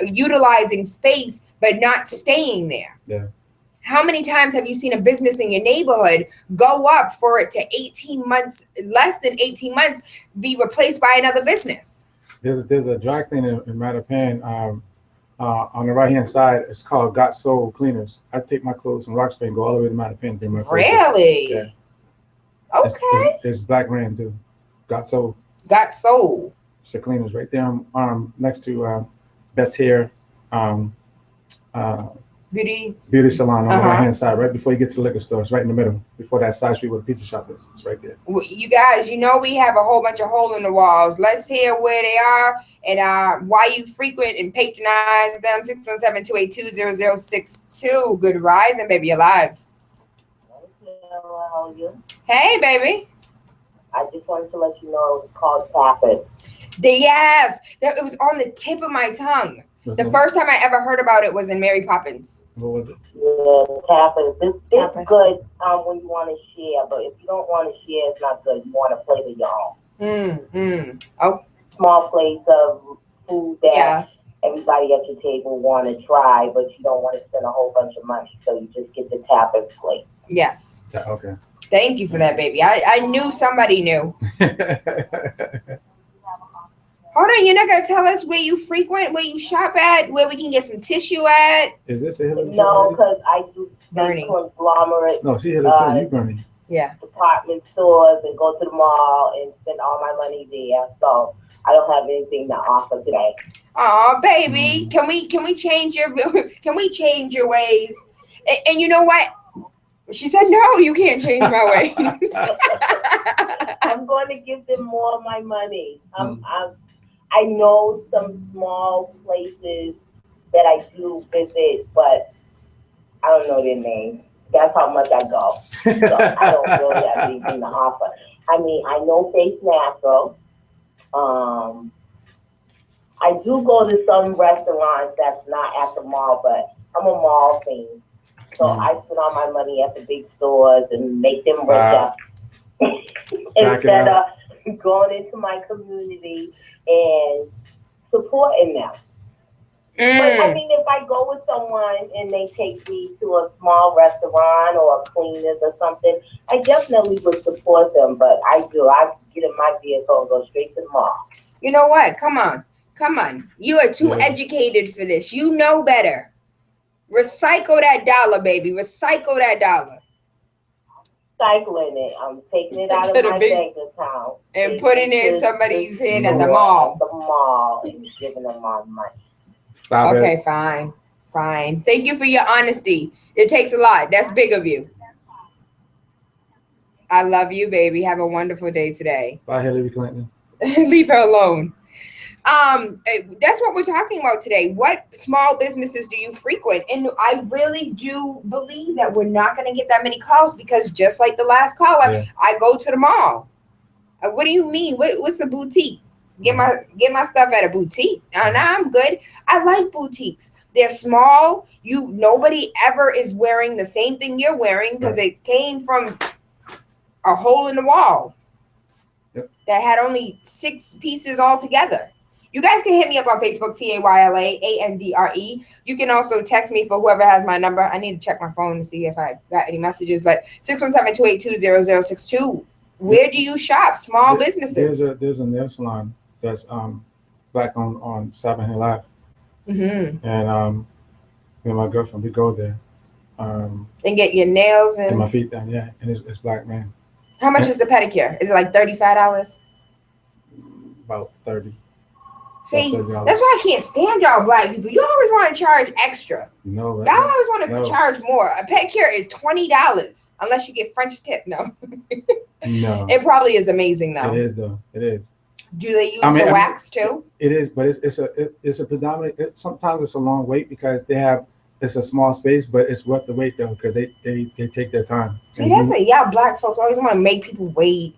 utilizing space, but not staying there. Yeah. How many times have you seen a business in your neighborhood go up for it to 18 months, less than 18 months, be replaced by another business? There's a dry cleaner in Mattapan on the right hand side. It's called Got Soul Cleaners. I take my clothes from Roxbury and go all the way to Mattapan. Really? Yeah. Okay. It's Black Ram too. Got Soul. Got Soul. It's a cleaners right there next to Best Hair Beauty. Beauty Salon on the Uh-huh. right hand side, right before you get to the liquor store. It's right in the middle, before that side street where the pizza shop is. It's right there. You guys, you know we have a whole bunch of hole in the walls. Let's hear where they are and why you frequent and patronize them. 617-282-0062. Good rising, baby. You're live. How are you? Hey, baby. I just wanted to let you know it's called tapping. Yes, it was on the tip of my tongue. The first time I ever heard about it was in Mary Poppins. What was it? Yeah, tapping. This Tapas. is good when you want to share, but if you don't want to share, it's not good. You want to play with your own. Oh, Small plates of food that yeah. everybody at your table want to try, but you don't want to spend a whole bunch of money, so you just get the tapping plate. Yes. Okay. Thank you for that, baby. I knew somebody knew. Hold on, you're not gonna tell us where you frequent, where you shop at, where we can get some tissue at? Is this a Hillary? No, because I do Bernie. conglomerate No, she Hillary Clinton. You Bernie. Yeah. department stores and go to the mall and spend all my money there. So I don't have anything to offer today. Oh, baby, can we change your ways? And you know what? She said, "No, you can't change my ways." I'm going to give them more of my money. I know some small places that I do visit, but I don't know their names. That's how much I go. So I don't really have anything to offer. I mean, I know Face Natural. I do go to some restaurants that's not at the mall, but I'm a mall fiend. So I spend all my money at the big stores and make them richer instead of going into my community and supporting them. But I mean, if I go with someone and they take me to a small restaurant or a cleaners or something, I definitely would support them. But I get in my vehicle and go straight to the mall. You know what? Come on. You are too educated for this. You know better. Recycle that dollar, baby. Recycle that dollar. Cycling it. I'm taking it out of my bank account and putting it in somebody's hand at the mall. At the mall and giving them my money. Stop okay, it. fine. Thank you for your honesty. It takes a lot. That's big of you. I love you, baby. Have a wonderful day today. Bye, Hillary Clinton. Leave her alone. That's what we're talking about today. What small businesses do you frequent? And I really do believe that we're not going to get that many calls because just like the last caller, I go to the mall. What do you mean? What's a boutique? Get my stuff at a boutique. Nah, I'm good. I like boutiques. They're small. Nobody ever is wearing the same thing you're wearing because it came from a hole in the wall that had only 6 pieces all together. You guys can hit me up on Facebook, TAYLA ANDRE. You can also text me for whoever has my number. I need to check my phone to see if I got any messages, but 617-282-0062. Where do you shop? Small businesses. There's a nail salon that's black on Savin Hill Ave. Mm-hmm. And me and my girlfriend, we go there. And get your nails and my feet done, and it's black, man. How much is the pedicure? Is it like $35? About 30. See, that's why I can't stand y'all black people. You always want to charge extra. No, right? Y'all always want to charge more. A pedicure is $20 unless you get French tip. No. No. It probably is amazing though. It is though. It is. Do they use the wax too? It is, but it's a predominant. Sometimes it's a long wait because it's a small space, but it's worth the wait though because they take their time. See, y'all black folks always want to make people wait.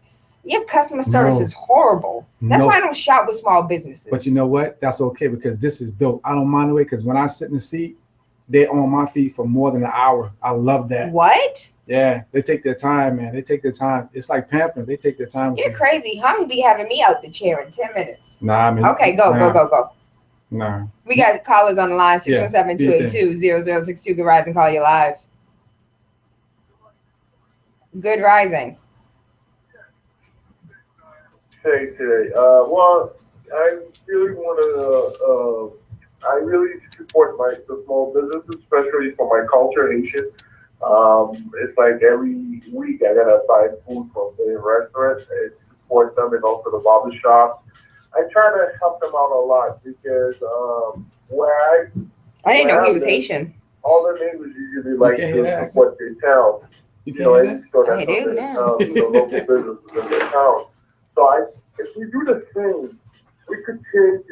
Your customer service is horrible. That's why I don't shop with small businesses. But you know what? That's okay because this is dope. I don't mind the wait because when I sit in the seat, they're on my feet for more than an hour. I love that. What? Yeah, they take their time, man. They take their time. It's like pampering. They take their time. You're crazy. Hung be having me out the chair in 10 minutes. Nah, I mean. Okay, go. Nah. We got callers on the line, 617-282-0062. Good Rising, call you live. Good Rising. Hey, today. Well, I really want to, I really support the small businesses, especially for my culture, Haitian. It's like every week I gotta buy food from the restaurant and support them, and also the barber shop. I try to help them out a lot because where I didn't know he I was live, Haitian. all the neighbors usually like can't hear to that support their town. You You can't know, hear any that? store I that's do on now. the local businesses in the town. So if we do the same, we could change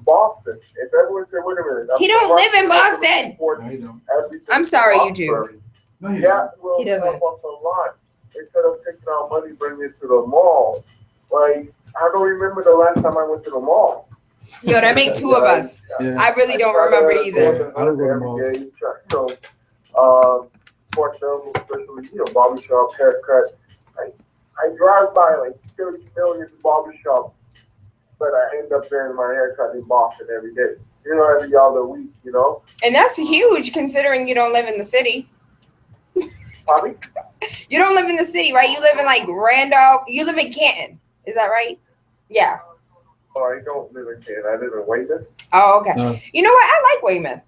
Boston. If everyone said, wait a minute, He don't live in Boston. No, you don't. I'm sorry, you do. No, you don't. That will He doesn't. help us a lot. Instead of taking our money, bringing it to the mall. Like, I don't remember the last time I went to the mall. Yo, that make two of us. Yeah. I really don't try remember to either. go to I don't go to every malls. day, try, support them, especially, barbershop, haircut. I drive by like 30 million barbershops, but I end up getting my haircut in Boston every day. Every other week, And that's huge considering you don't live in the city. Probably. You don't live in the city, right? You live in like Randolph. You live in Canton. Is that right? Yeah. Oh, I don't live in Canada. I live in Weymouth. Oh, okay. No. You know what? I like Weymouth.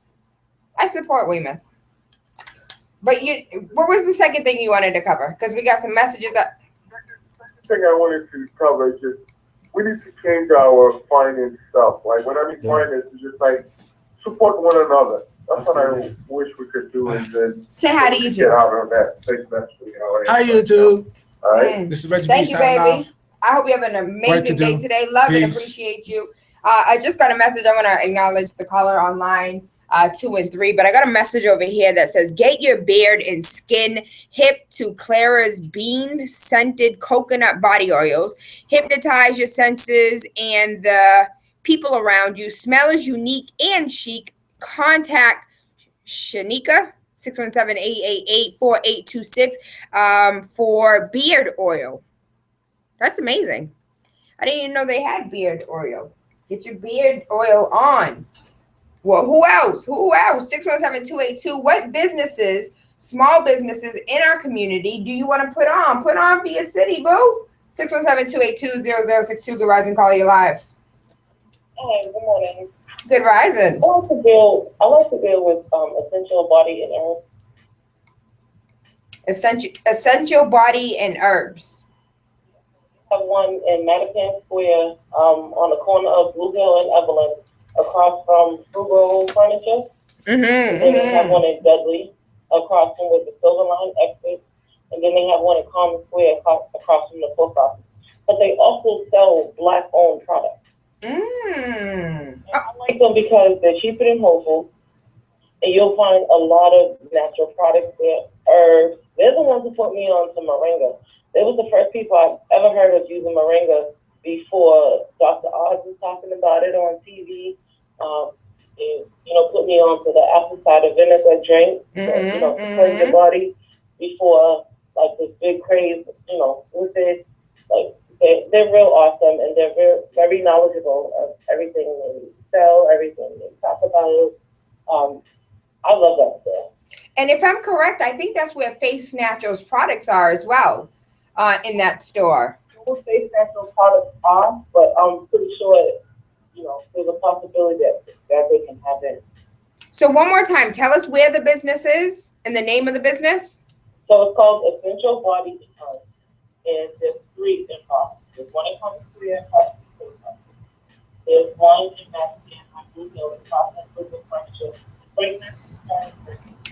I support Weymouth. But what was the second thing you wanted to cover? Because we got some messages up. Second thing I wanted to cover is just we need to change our finance stuff. Like when I mean finance, it's just like support one another. That's what I wish we could do. And then Say hi to get YouTube. out on that. Thanks, Leslie. Hi, YouTube. All right. This is Reggie Thank B. you, signing baby. off. I hope you have an Work amazing to day do. today. Love and Peace. appreciate you. I just got a message. I want to acknowledge the caller online 2 and 3, but I got a message over here that says, get your beard and skin hip to Clara's bean scented coconut body oils. Hypnotize your senses and the people around you. Smell is unique and chic. Contact Shanika 617-888-4826 for beard oil. That's amazing. I didn't even know they had beard oil. Get your beard oil on. Well, who else? 617-282. What businesses, small businesses in our community do you want to put on? Put on for your city, boo. 617-282-0062. Good rising, call you live. Hi, good morning. Good rising. I like to deal with essential body and herbs. Essential body and herbs. I have one in Mattapan Square, on the corner of Blue Hill and Evelyn, across from Frugal Furniture. And then they have one in Dudley, across from where the Silver Line exit. And then they have one in Common Square across from the post office. But they also sell Black-owned products. And I like them because they're cheaper than Whole Foods, and you'll find a lot of natural products there, herbs. They're the ones who put me on to moringa. They was the first people I've ever heard of using moringa before Dr. Oz was talking about it on TV. Put me on to the apple cider vinegar drink, to cleanse your body before like this big craze, with it. Like they're real awesome, and they're very, very knowledgeable of everything they sell, everything they talk about. I love that stuff. And if I'm correct, I think that's where Face Naturals products are as well, in that store. Most Face Natural products are, but I'm pretty sure, there's a possibility that they can have it. So one more time, tell us where the business is and the name of the business. So it's called Essential Body and Health, and there's 3 in Boston. There's one in Common Square, there's one in Mattapan on Blue Hill, across from Frugal Furniture.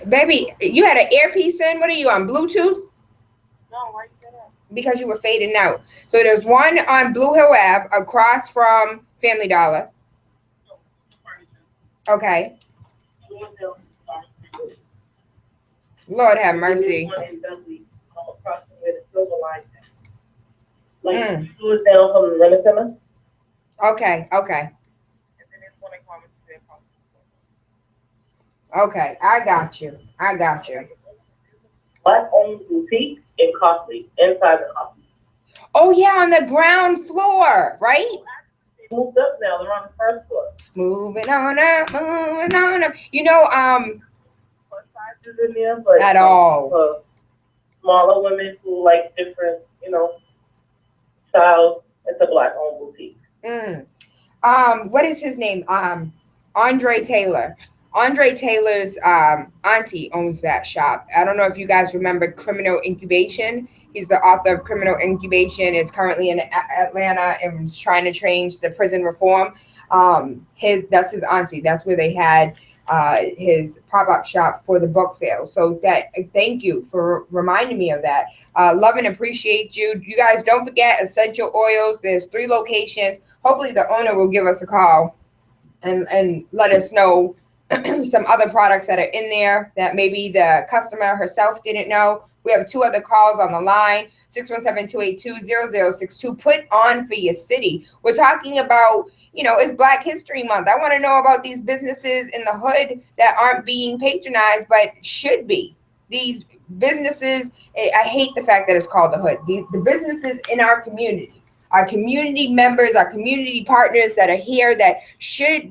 Baby, you had an earpiece in. What are you on, Bluetooth? No, why you say that? Because you were fading out. So there's one on Blue Hill Ave across from Family Dollar. Okay. Lord have mercy. There's one in Dudley, across from where the Silver Line is. Like, it was down from the Renner Center. Okay. And then there's one in Common Square. Okay. I got you. Black-owned boutique and costly, inside the costly. Oh, yeah, on the ground floor, right? They moved up now. They're on the first floor. Moving on up. Plus sizes in there, but At all. For smaller women who like different, styles, it's a Black-owned boutique. What is his name? Andre Taylor. Andre Taylor's auntie owns that shop. I don't know if you guys remember Criminal Incubation. He's the author of Criminal Incubation, is currently in Atlanta and is trying to change the prison reform. That's his auntie. That's where they had his pop-up shop for the book sale. So that, thank you for reminding me of that. Love and appreciate you. You guys don't forget essential oils. There's 3 locations. Hopefully the owner will give us a call and let us know some other products that are in there that maybe the customer herself didn't know. We have 2 other calls on the line, 617-282-0062. Put on for your city. We're talking about, it's Black History Month. I want to know about these businesses in the hood that aren't being patronized, but should be. These businesses, I hate the fact that it's called the hood. The businesses in our community, our community members, our community partners that are here that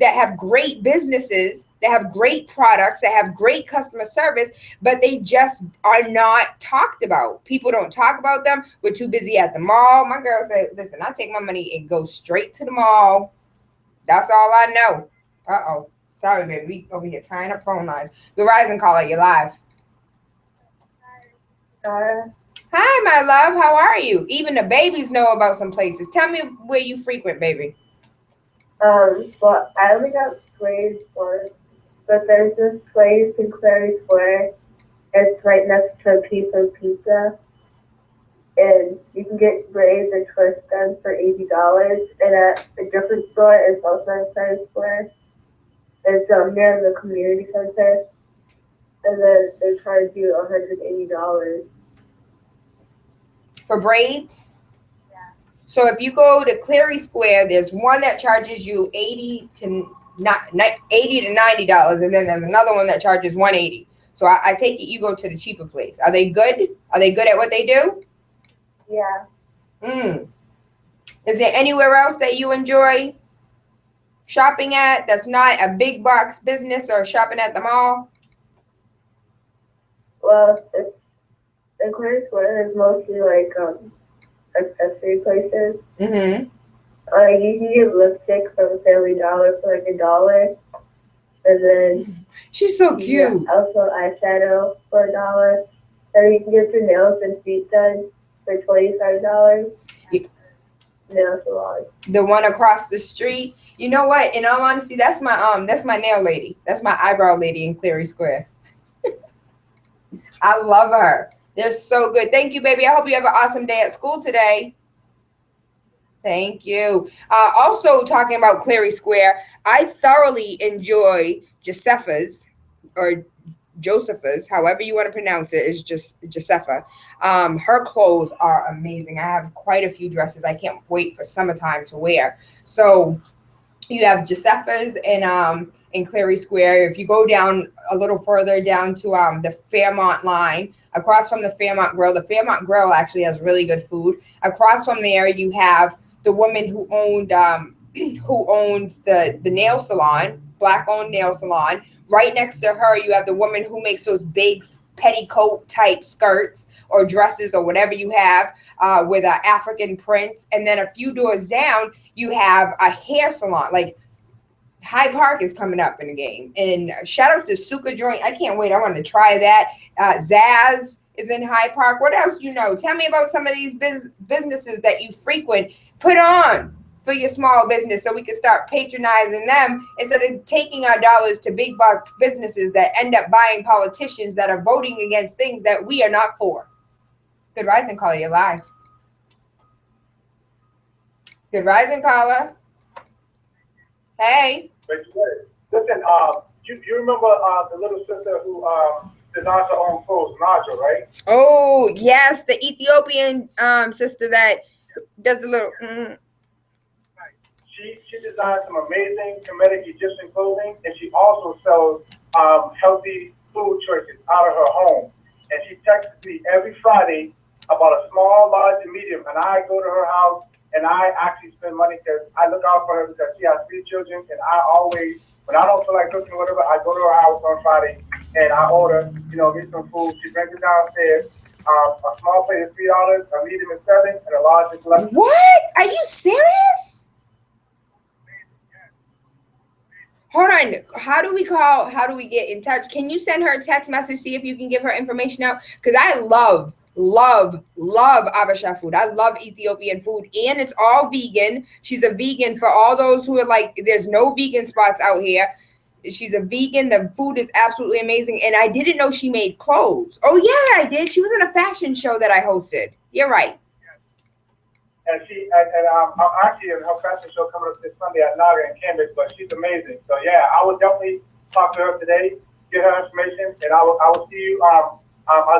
have great businesses, that have great products, that have great customer service, but they just are not talked about. People don't talk about them. We're too busy at the mall. My girl said, listen, I take my money and go straight to the mall. That's all I know. Uh-oh. Sorry, baby. We over here tying up phone lines. The Rising Caller, you're live. Hi, my love. How are you? Even the babies know about some places. Tell me where you frequent, baby. Well, I only got Clay Square, but there's this place in Clary Square. It's right next to Pizza Pizza. And you can get braids and twist done for $80. And at a different store, it's also in Clary Square. It's near the community center. And then they charge you $180. For braids? Yeah. So if you go to Clary Square, there's one that charges you $80 to $90, and then there's another one that charges $180. So I take it you go to the cheaper place. Are they good? Are they good at what they do? Yeah. Is there anywhere else that you enjoy shopping at that's not a big box business or shopping at the mall? Well, it's in Clary Square, it's mostly like accessory places. Mm-hmm. You can get lipstick from Family Dollar for like $1, and then she's so cute. Also eyeshadow for $1, and you can get your nails and feet done for $25. Nail salon. The one across the street. You know what? In all honesty, that's my nail lady. That's my eyebrow lady in Clary Square. I love her. They're so good. Thank you, baby. I hope you have an awesome day at school today. Thank you. Also, talking about Clary Square, I thoroughly enjoy Josepha's, or Josephus, however you want to pronounce it, is just Josepha. Her clothes are amazing. I have quite a few dresses. I can't wait for summertime to wear. So you have Josepha's in Clary Square. If you go down a little further down to the Fairmont line, across from the Fairmont Grill actually has really good food. Across from there, you have the woman who owns the nail salon, Black-owned nail salon. Right next to her, you have the woman who makes those big petticoat type skirts or dresses or whatever you have with African prints. And then a few doors down, you have a hair salon. Like Hyde Park is coming up in the game. And shout out to Suka Joint. I can't wait. I want to try that. Zaz is in Hyde Park. What else do you know? Tell me about some of these businesses that you frequent. Put on for your small business so we can start patronizing them instead of taking our dollars to big box businesses that end up buying politicians that are voting against things that we are not for. Good rising, caller. You're live. Good rising, caller. Hey. Listen, you remember the little sister who designs her own clothes, Naja, right? Oh, yes, the Ethiopian sister that does the little... She designs some amazing Kemetic Egyptian clothing, and she also sells healthy food choices out of her home. And she texts me every Friday about a small, large, and medium, and I go to her house, and I actually spend money because I look out for her because she has 3 children, and I always, when I don't feel like cooking or whatever, I go to her house on Friday, and I order, get some food. She brings it downstairs. A small plate is $3, a medium is $7, and a large is $11. What? Are you serious? Hold on. How do we call? How do we get in touch? Can you send her a text message? See if you can give her information out. Because I love Abasha food. I love Ethiopian food, and it's all vegan. She's a vegan for all those who are like, there's no vegan spots out here. She's a vegan. The food is absolutely amazing, and I didn't know she made clothes. Oh yeah, I did. She was in a fashion show that I hosted. You're right. And I'm actually in her fashion show coming up this Sunday at Naga in Cambridge, but she's amazing. So yeah, I would definitely talk to her today, get her information, and I will see you. I'll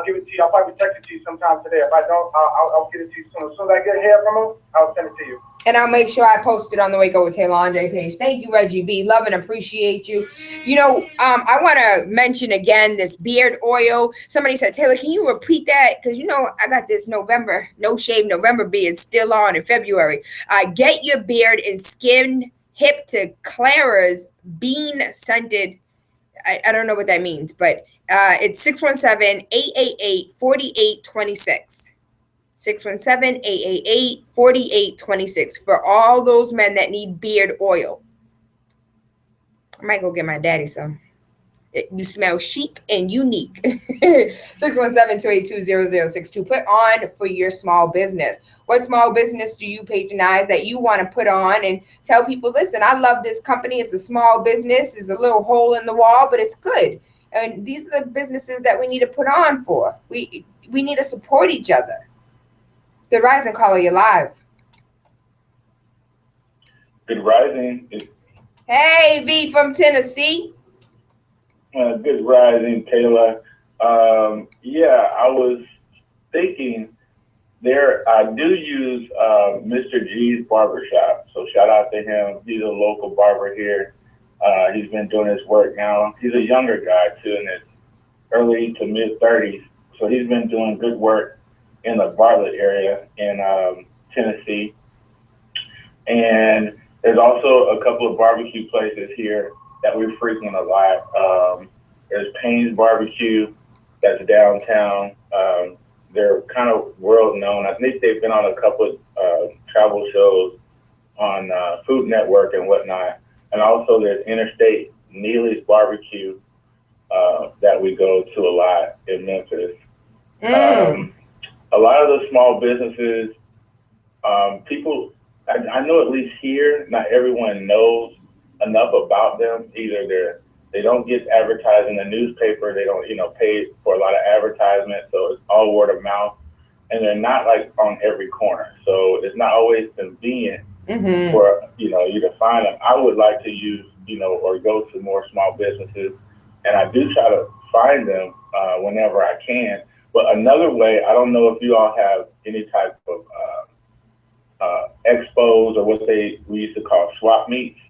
give it to you. I'll probably text it to you sometime today. If I don't, I'll get it to you soon. As soon as I get here from her, I'll send it to you. And I'll make sure I post it on the Wake Up with Tayla Andre page. Thank you, Reggie B. Love and appreciate you. You know, I want to mention again this beard oil. Somebody said, Tayla, can you repeat that? Because, you know, I got this November, no shave November beard still on in February. Get your beard and skin hip to Clara's bean scented. I don't know what that means, but it's 617-888-4826. 617-888-4826 for all those men that need beard oil. I might go get my daddy some. You smell chic and unique. 617-282-0062. Put on for your small business. What small business do you patronize that you want to put on and tell people, listen, I love this company. It's a small business. It's a little hole in the wall, but it's good. And these are the businesses that we need to put on for. We need to support each other. Good rising, caller, you're live. Good rising. Hey, V from Tennessee. Good rising, Tayla. Yeah, I was thinking there, I do use Mr. G's barbershop. So shout out to him. He's a local barber here. He's been doing his work now. He's a younger guy too, in his early to mid 30s. So he's been doing good work in the Bartlett area in Tennessee. And there's also a couple of barbecue places here that we frequent a lot. There's Payne's Barbecue that's downtown. They're kind of world known. I think they've been on a couple of travel shows on Food Network and whatnot. And also there's Interstate Neely's Barbecue that we go to a lot in Memphis. A lot of the small businesses, people, I know at least here, not everyone knows enough about them. Either they don't get advertised in the newspaper, they don't, pay for a lot of advertisement, so it's all word of mouth, and they're not like on every corner. So it's not always convenient for, you to find them. I would like to use, or go to more small businesses, and I do try to find them whenever I can. But another way, I don't know if you all have any type of expos or what we used to call swap meets.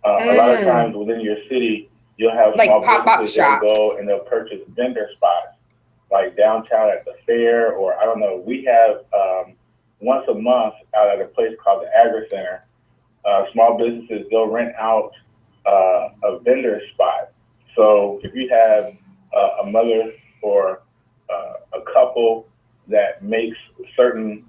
A lot of times within your city, you'll have like small pop-up businesses shops. that go and they'll purchase vendor spots, like downtown at the fair, or I don't know. We have once a month out at a place called the Agri Center. Small businesses, they'll rent out a vendor spot. So if you have a mother or a couple that makes certain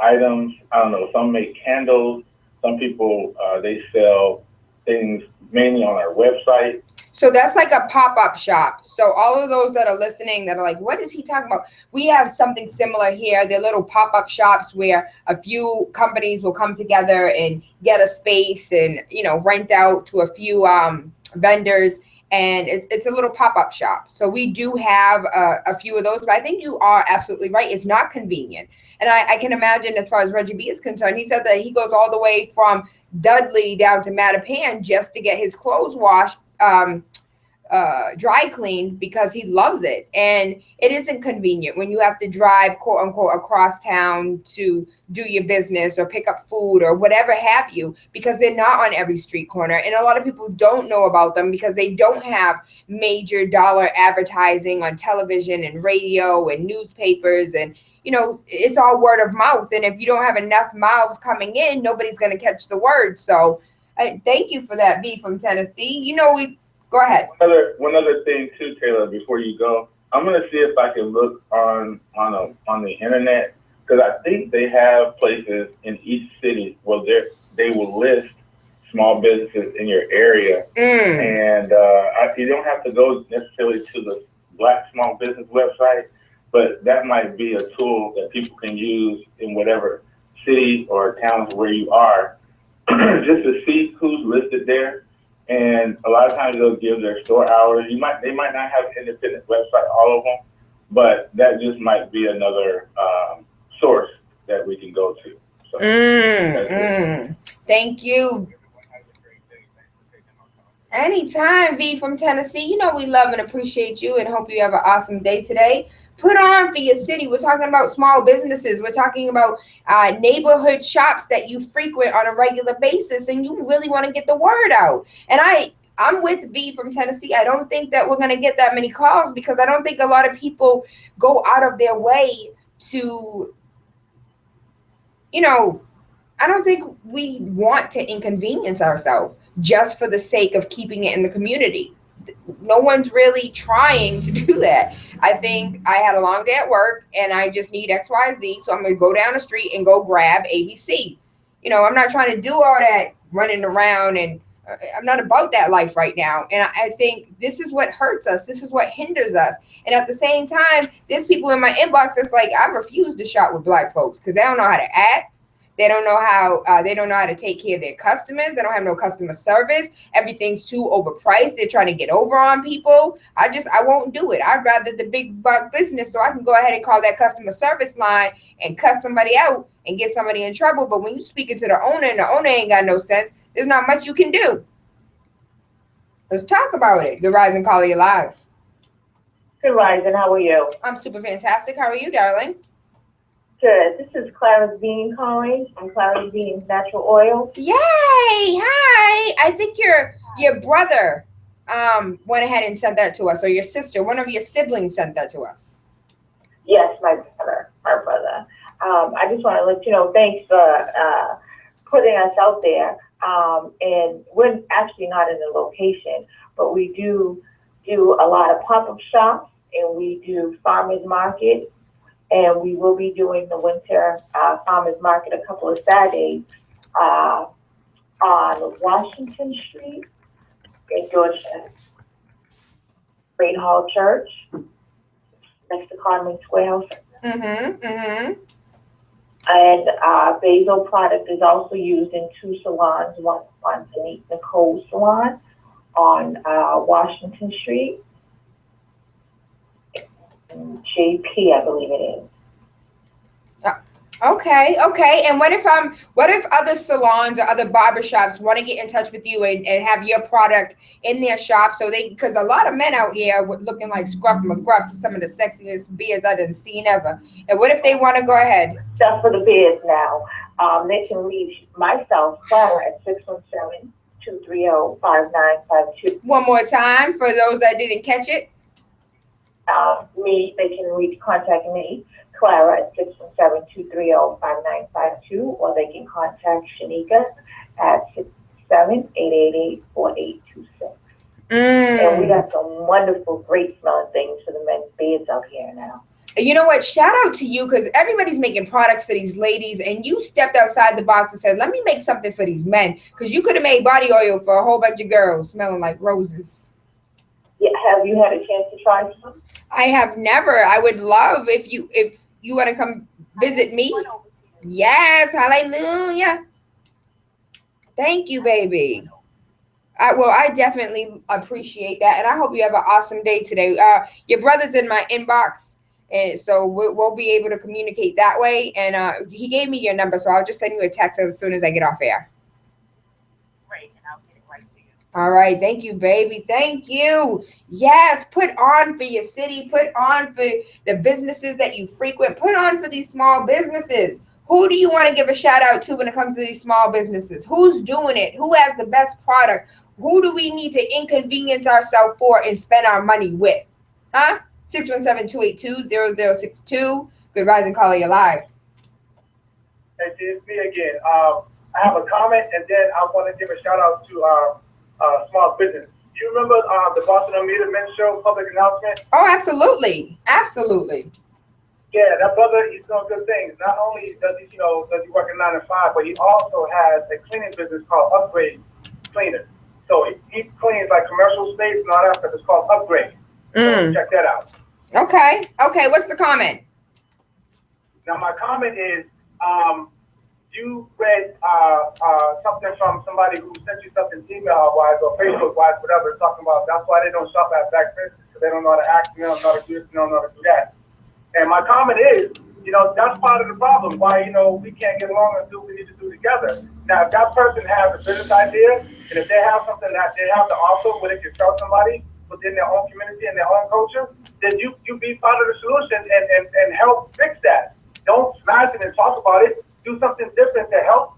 items, I don't know, some make candles, some people, they sell things mainly on our website. So that's like a pop-up shop. So all of those that are listening that are like, what is he talking about? We have something similar here. They're little pop-up shops where a few companies will come together and get a space and, rent out to a few vendors. And it's a little pop-up shop. So we do have a few of those, but I think you are absolutely right. It's not convenient. And I can imagine, as far as Reggie B is concerned, he said that he goes all the way from Dudley down to Mattapan just to get his clothes washed, dry cleaned, because he loves it. And it isn't convenient when you have to drive, quote unquote, across town to do your business or pick up food or whatever have you, because they're not on every street corner. And a lot of people don't know about them because they don't have major dollar advertising on television and radio and newspapers. And, it's all word of mouth. And if you don't have enough mouths coming in, nobody's going to catch the word. So thank you for that, B from Tennessee. Go ahead. One other thing too, Tayla, before you go, I'm gonna see if I can look on the internet, because I think they have places in each city where they will list small businesses in your area. And you don't have to go necessarily to the Black Small Business website, but that might be a tool that people can use in whatever city or towns where you are, just to see who's listed there. And a lot of times they'll give their store hours. They might not have an independent website, all of them, but that just might be another source that we can go to. So, Thank you. Anytime, V from Tennessee. You know we love and appreciate you and hope you have an awesome day today. Put on for your city. We're talking about small businesses. We're talking about neighborhood shops that you frequent on a regular basis and you really want to get the word out. And I'm with V from Tennessee. I don't think that we're going to get that many calls because I don't think a lot of people go out of their way to, I don't think we want to inconvenience ourselves just for the sake of keeping it in the community. No one's really trying to do that. I think I had a long day at work and I just need XYZ. So I'm going to go down the street and go grab ABC. I'm not trying to do all that running around, and I'm not about that life right now. And I think this is what hurts us. This is what hinders us. And at the same time, there's people in my inbox that's like, I refuse to shop with Black folks because they don't know how to act. They don't know how to take care of their customers. They don't have no customer service. Everything's too overpriced. They're trying to get over on people. I won't do it. I'd rather the big buck business so I can go ahead and call that customer service line and cuss somebody out and get somebody in trouble. But when you speaking to the owner and the owner ain't got no sense, there's not much you can do. Let's talk about it. Good Rising, Caller, you live. Good Rising, how are you? I'm super fantastic. How are you, darling? Good. This is Clara's Bean calling from Clara's Beans Natural Oil. Yay! Hi. I think your brother went ahead and sent that to us, or your sister. One of your siblings sent that to us. Yes, my brother. I just want to let you know, thanks for putting us out there. And we're actually not in the location, but we do a lot of pop-up shops, and we do farmers market. And we will be doing the winter farmers market a couple of Saturdays on Washington Street in Georgia. Great Hall Church, next to Carmen Square House. And basil product is also used in 2 salons, one beneath Nicole's salon on Washington Street. JP, I believe it is. Okay. And what if other salons or other barbershops want to get in touch with you and have your product in their shop? So because a lot of men out here looking like Scruff McGruff, some of the sexiest beards I didn't see ever. And what if they want to go ahead? Stuff for the beards now. They can reach myself, Clara, at 617-230-5952. One more time for those that didn't catch it. They can contact me, Clara, at 617-230-5952, or they can contact Shanika at 67888-4826. And we got some wonderful, great smelling things for the men's beards out here now. You know what? Shout out to you, because everybody's making products for these ladies, and you stepped outside the box and said, let me make something for these men, because you could have made body oil for a whole bunch of girls smelling like roses. Yeah, have you had a chance to try some? I have never. I would love if you want to come visit me. Yes, hallelujah. Thank you, baby. I definitely appreciate that, and I hope you have an awesome day today. Your brother's in my inbox, and so we'll be able to communicate that way. And he gave me your number, so I'll just send you a text as soon as I get off air. Great, and I'll get it right to you. All right, thank you, baby. Thank you. Yes, put on for your city. Put on for the businesses that you frequent. Put on for these small businesses. Who do you want to give a shout out to when it comes to these small businesses? Who's doing it? Who has the best product? Who do we need to inconvenience ourselves for and spend our money with? Huh? 617-282-0062. Good Rising, Caller, you live. Hey, it's me again. I have a comment, and then I want to give a shout out to small business. Do you remember the Boston Media Men's Show public announcement? Oh, absolutely. Absolutely. Yeah, that brother, he's doing good things. Not only does he work a 9 to 5, but he also has a cleaning business called Upgrade. cleaner. So he cleans like commercial space and all that stuff. It's called Upgrade. So check that out. Okay. What's the comment? Now my comment is, you read something from somebody who sent you something email-wise or Facebook-wise, whatever, talking about that's why they don't shop at Black Business, because they don't know how to act, they don't know how to do this, they don't know how to do that. And my comment is, that's part of the problem, why, we can't get along and do what we need to do together. Now, if that person has a business idea, and if they have something that they have to offer where they can sell somebody within their own community and their own culture, then you be part of the solution and help fix that. Don't smash it and talk about it. Do something different to help,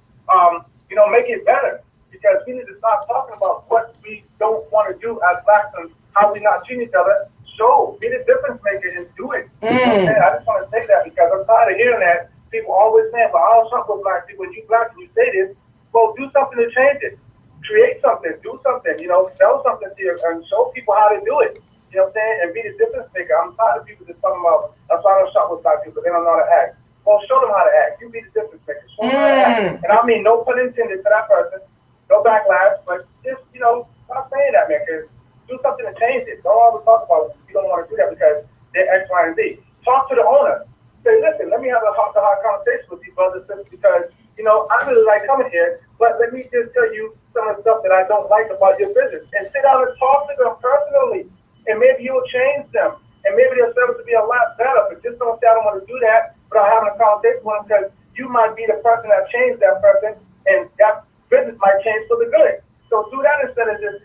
make it better. Because we need to stop talking about what we don't want to do as Blacks and how we not treat each other. So be the difference maker and do it. I just want to say that because I'm tired of hearing that. People always saying, but I don't shop with Black people. When you Black and you say this, well, do something to change it. Create something, do something, sell something to you and show people how to do it. You know what I'm saying? And be the difference maker. I'm tired of people just talking about, that's why I don't shop with Black people. They don't know how to act. Well, show them how to act. You be the difference maker. Show them how to act. And I mean, no pun intended to that person. No backlash, but just, stop saying that, man, because do something to change it. Don't always talk about it. You don't want to do that because they're X, Y, and Z. Talk to the owner. Say, listen, let me have a heart-to-heart conversation with these brothers because, I really like coming here, but let me just tell you some of the stuff that I don't like about your business. And sit down and talk to them personally. And maybe you'll change them. And maybe their service will be a lot better. But just don't say I don't want to do that without having a conversation with them because you might be the person that changed that person and that business might change for the good. So do that instead of just,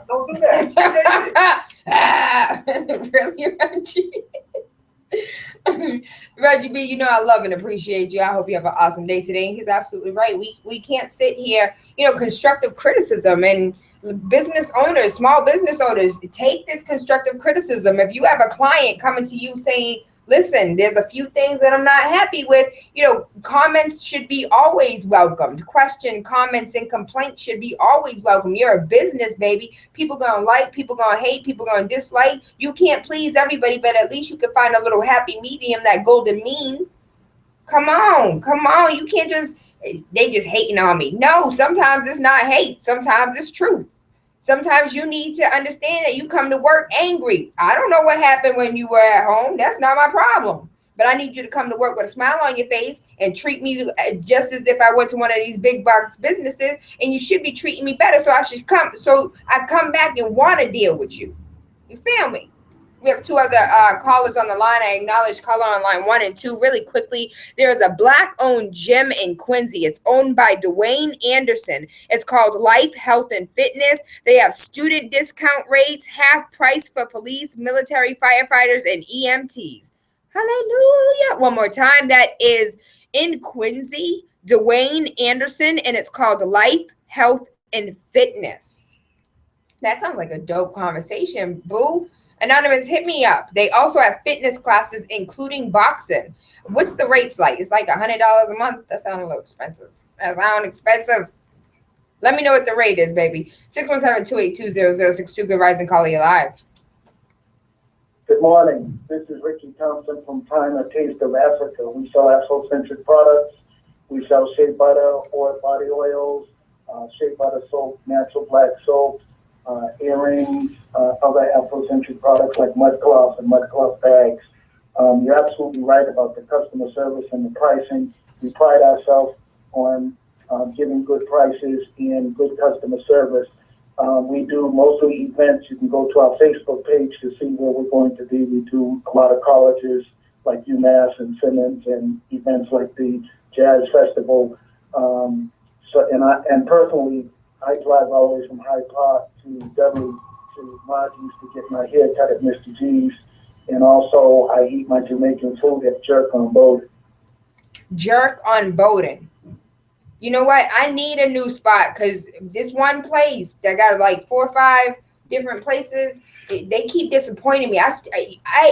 don't do that. Really, Reggie? Reggie B, I love and appreciate you. I hope you have an awesome day today. He's absolutely right. We can't sit here, constructive criticism and business owners, small business owners, take this constructive criticism. If you have a client coming to you saying, listen, there's a few things that I'm not happy with, comments should be always welcomed. Comments, and complaints should be always welcome. You're a business, baby. People gonna like, people gonna hate, people gonna dislike. You can't please everybody, but at least you can find a little happy medium, that golden mean. Come on. You can't they just hating on me. No, sometimes it's not hate. Sometimes it's truth. Sometimes you need to understand that you come to work angry. I don't know what happened when you were at home. That's not my problem. But I need you to come to work with a smile on your face and treat me just as if I went to one of these big box businesses, and you should be treating me better. So I come back and want to deal with you. You feel me? We have two other callers on the line. I acknowledge caller on line 1 and 2 really quickly. There is a Black-owned gym in Quincy. It's owned by Dwayne Anderson. It's called Life, Health, and Fitness. They have student discount rates, half price for police, military, firefighters, and EMTs. Hallelujah. One more time. That is in Quincy, Dwayne Anderson, and it's called Life, Health, and Fitness. That sounds like a dope conversation, boo. Anonymous, hit me up. They also have fitness classes, including boxing. What's the rates like? It's like $100 a month. That sounds a little expensive. Let me know what the rate is, baby. 617-282-0062. Good Rising, call you live. Good morning. This is Ricky Thompson from Time, A Taste of Africa. We sell Afrocentric products. We sell shea butter, body oils, shea butter soap, natural black soap, earrings, other Afrocentric products like mud cloth and mud cloth bags. You're absolutely right about the customer service and the pricing. We pride ourselves on giving good prices and good customer service. We do mostly events. You can go to our Facebook page to see where we're going to be. We do a lot of colleges like UMass and Simmons, and events like the Jazz Festival. And personally, I drive all the way from Hyde Park to Dudley to Margie's to get my hair cut at Mr. G's. And also, I eat my Jamaican food at Jerk on Bowden. Jerk on Bowden. You know what? I need a new spot because this one place that got like 4 or 5 different places, they keep disappointing me. I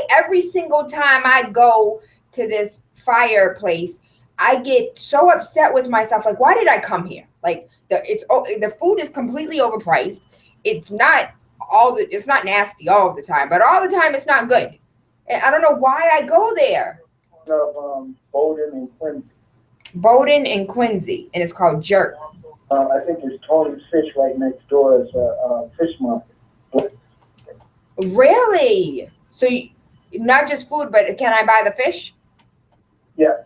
every single time I go to this fire place, I get so upset with myself. Like, why did I come here? Like, the food is completely overpriced. It's not nasty all the time, but all the time it's not good. And I don't know why I go there. Of Bowden and Quincy. Bowden and Quincy, and it's called Jerk. I think it's Tony's Fish right next door is a fish market. Really? So not just food, but can I buy the fish? Yeah.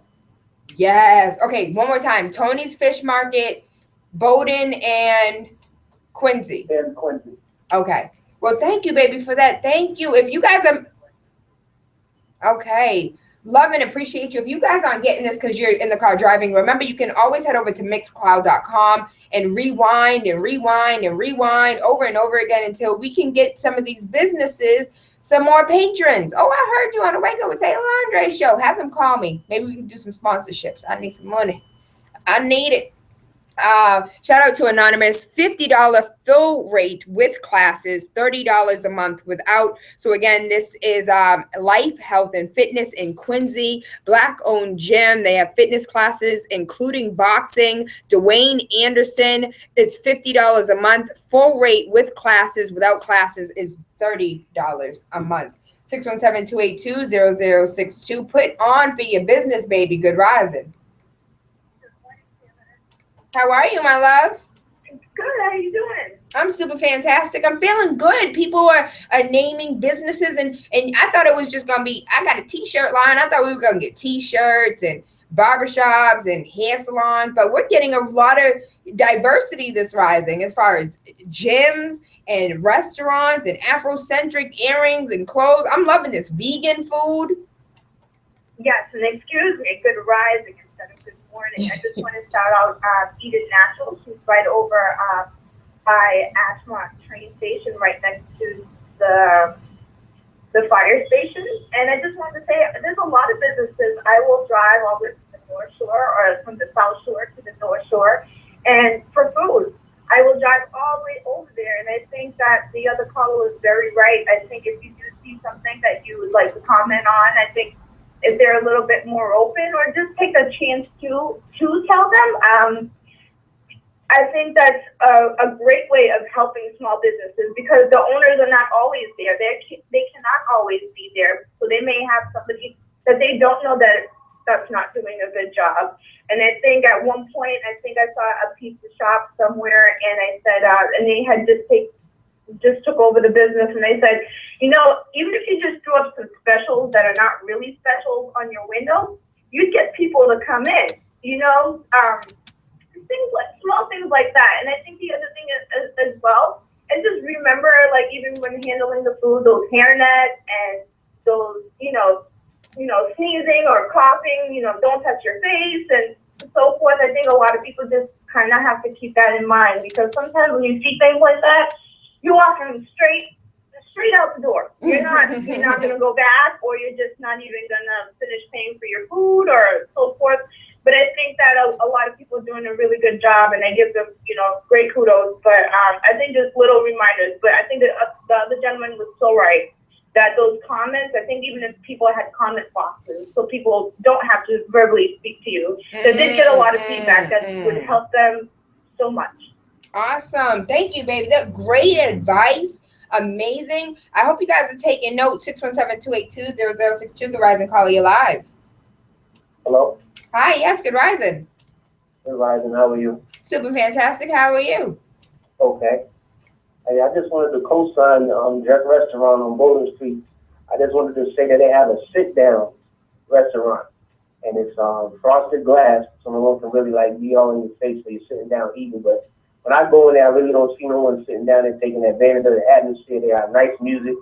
Yes. Okay, one more time. Tony's Fish Market, Bowdoin and Quincy. And Quincy. Okay. Well, thank you, baby, for that. Thank you. If you guys are okay, love and appreciate you. If you guys aren't getting this because you're in the car driving, remember you can always head over to mixcloud.com and rewind and rewind and rewind over and over again until we can get some of these businesses some more patrons. Oh, I heard you on the Wake Up with Taylor Andre show. Have them call me. Maybe we can do some sponsorships. I need some money. I need it. Shout out to Anonymous. $50 fill rate with classes, $30 a month without. So again, this is Life, Health, and Fitness in Quincy, Black-owned gym. They have fitness classes, including boxing. Dwayne Anderson, it's $50 a month. Full rate with classes, without classes is $30 a month. 617-282-0062. Put on for your business, baby. Good rising. How are you, my love? Good. How you doing? I'm super fantastic. I'm feeling good. People are naming businesses, and I thought it was just gonna be. I got a T-shirt line. I thought we were gonna get T-shirts and barbershops and hair salons, but we're getting a lot of diversity this rising as far as gyms and restaurants and Afrocentric earrings and clothes. I'm loving this vegan food. Yes, and excuse me, good rising instead of good morning. I just want to shout out Edith Natural. She's right over by Ashmont train station, right next to the fire station. And I just wanted to say, there's a lot of businesses. I will drive all the way from the North Shore or from the South Shore to the North Shore, and for food, I will drive all the way over there. And I think that the other caller was very right. I think if you do see something that you would like to comment on, I think if they're a little bit more open, or just take a chance to tell them. I think that's a great way of helping small businesses, because the owners are not always there. They cannot always be there. So they may have somebody that they don't know that's not doing a good job. And I think at one point, I saw a pizza shop somewhere, and I said, and they had just took over the business, and they said, you know, even if you just threw up some specials that are not really specials on your window, you'd get people to come in, you know, things like small things like that. And I think the other thing is as well, and just remember, like, even when handling the food, those hairnets and those, you know, sneezing or coughing, you know, don't touch your face and so forth. I think a lot of people just kind of have to keep that in mind, because sometimes when you see things like that, you're walking straight out the door. You're not going to go back, or you're just not even going to finish paying for your food or so forth. But I think that a lot of people are doing a really good job, and I give them, you know, great kudos. But I think just little reminders. But I think that the other gentleman was so right, that those comments, I think even if people had comment boxes, so people don't have to verbally speak to you, they did get a lot of feedback that would help them so much. Awesome. Thank you, baby. That's great advice. Amazing. I hope you guys are taking notes. 617-282-0062. Good rising. Call you live. Hello. Hi. Yes. Good rising. Good rising. How are you? Super fantastic. How are you? Okay. Hey, I just wanted to co-sign Jack Restaurant on Bowdoin Street. I just wanted to say that they have a sit-down restaurant, and it's frosted glass, so no one can really like be all in your face when you're sitting down eating. But when I go in there, I really don't see no one sitting down there taking advantage of the atmosphere. They have nice music,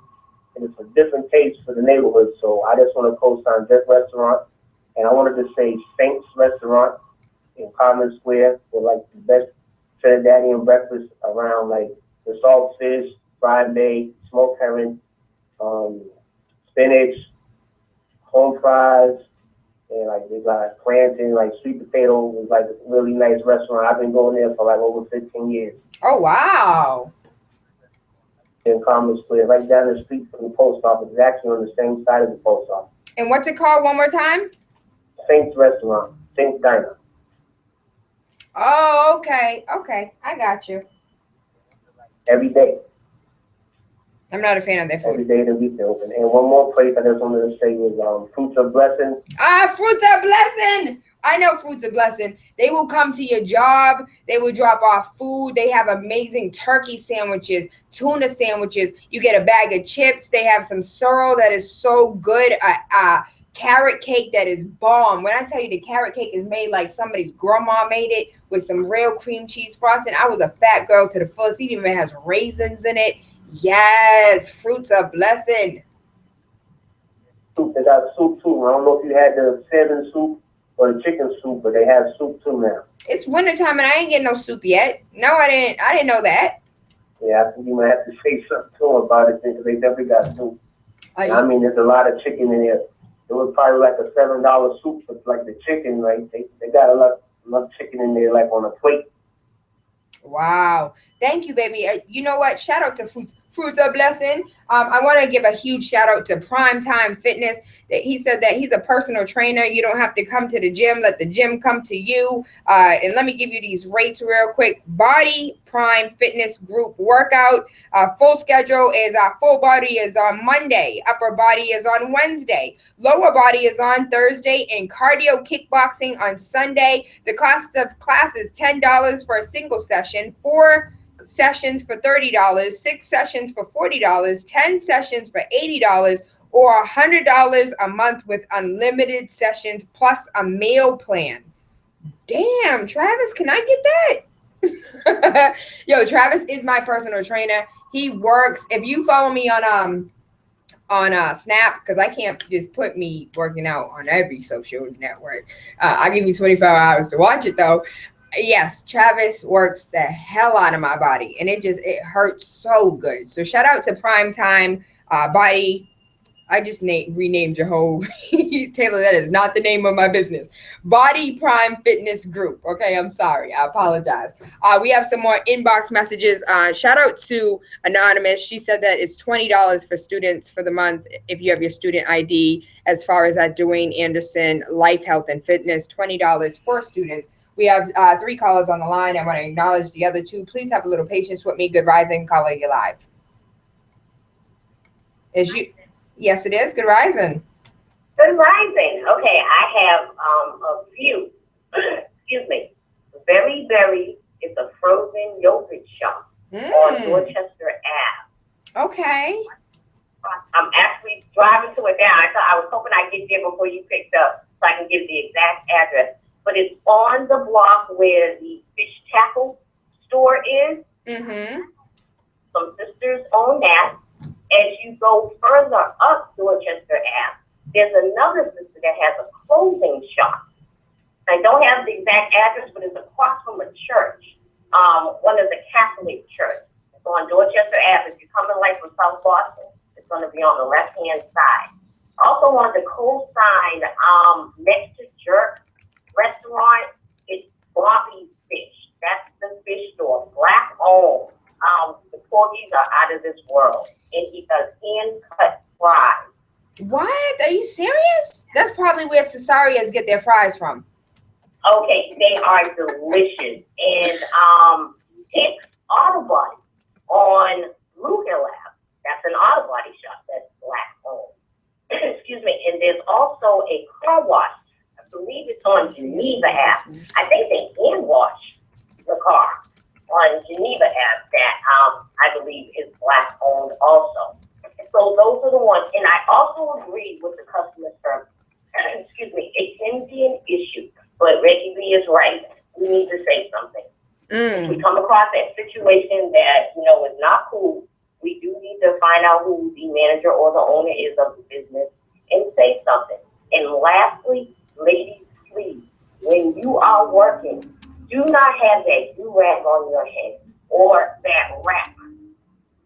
and it's a different taste for the neighborhood. So I just want to co-sign Jack Restaurant, and I wanted to say Saints Restaurant in Common Square for like the best Trinidadian breakfast around, like the salt fish, fried May, smoked herring, spinach, home fries, and like they got plantain, like sweet potato. It was like a really nice restaurant. I've been going there for like over 15 years. Oh, wow. In Common Square, right down the street from the post office. It's actually on the same side of the post office. And what's it called one more time? Saints Restaurant, Saints Diner. Oh, okay. Okay. I got you. Every day. I'm not a fan of their food. Every day of the week they're open. And one more place I just wanted to say was Fruits of Blessing. Fruits of Blessing. I know Fruit's a blessing. They will come to your job. They will drop off food. They have amazing turkey sandwiches, tuna sandwiches. You get a bag of chips. They have some sorrel that is so good. Carrot cake that is bomb. When I tell you the carrot cake is made like somebody's grandma made it with some real cream cheese frosting. I was a fat girl to the fullest. It even has raisins in it. Yes, Fruit's a blessing. Soup. They got soup too. I don't know if you had the salmon soup or the chicken soup, but they have soup too now. It's wintertime and I ain't getting no soup yet. No, I didn't know that. Yeah, I think you might have to say something to them about it because they definitely got soup. I mean, there's a lot of chicken in there. It was probably like a $7 soup, but like the chicken, like they got enough chicken in there, like on a plate. Wow. Thank you, baby. You know what? Shout out to Fruits. Fruits a blessing. I want to give a huge shout out to Primetime Fitness. That he said that he's a personal trainer. You don't have to come to the gym. Let the gym come to you. And let me give you these rates real quick. Body Prime Fitness Group workout. Full schedule is full body is on Monday. Upper body is on Wednesday. Lower body is on Thursday. And cardio kickboxing on Sunday. The cost of class is $10 for a single session. 4 sessions for $30, 6 sessions for $40, 10 sessions for $80, or $100 a month with unlimited sessions plus a meal plan. Damn, Travis, can I get that? Yo, Travis is my personal trainer. He works. If you follow me on Snap, because I can't just put me working out on every social network. I'll give you 24 hours to watch it though. Yes, Travis works the hell out of my body, and it hurts so good. So shout out to Primetime Body. I just renamed your whole Tayla. That is not the name of my business. Body Prime Fitness Group. Okay, I'm sorry. I apologize. We have some more inbox messages. Shout out to Anonymous. She said that it's $20 for students for the month if you have your student ID. As far as that, Dwayne Anderson, Life, Health, and Fitness, $20 for students. We have 3 callers on the line. I want to acknowledge the other 2. Please have a little patience with me. Good rising. Caller, you live. Yes, it is. Good rising. Good rising. Okay, I have a few. Excuse me. Very, very. It's a frozen yogurt shop on Dorchester Ave. Okay. I'm actually driving to it now. I was hoping I'd get there before you picked up so I can give the exact address. But it's on the block where the fish tackle store is. Mm-hmm. Some sisters own that. As you go further up Dorchester Ave, there's another sister that has a clothing shop. I don't have the exact address, but it's across from a church, one of the Catholic church. It's on Dorchester Ave. If you're coming like from South Boston, it's going to be on the left-hand side. Also on the coast side, next to Jerk Restaurant, it's Bobby's Fish. That's the fish store, black owned. The porgies are out of this world, and he does hand-cut fries. What? Are you serious? That's probably where Cesarias get their fries from. Okay, they are delicious, and it's Auto Body on Blue Hill Ave. That's an auto body shop that's black owned. Excuse me, and there's also a car wash. I believe it's on Geneva Ave. I think they hand wash the car on Geneva Ave that I believe is black owned also. So those are the ones, and I also agree with the customer service. Excuse me, it can be an issue, but Reggie B is right. We need to say something. If we come across that situation that is not cool, we do need to find out who the manager or the owner is of the business and say something. And lastly, ladies, please, when you are working, do not have that do-rag on your head or that wrap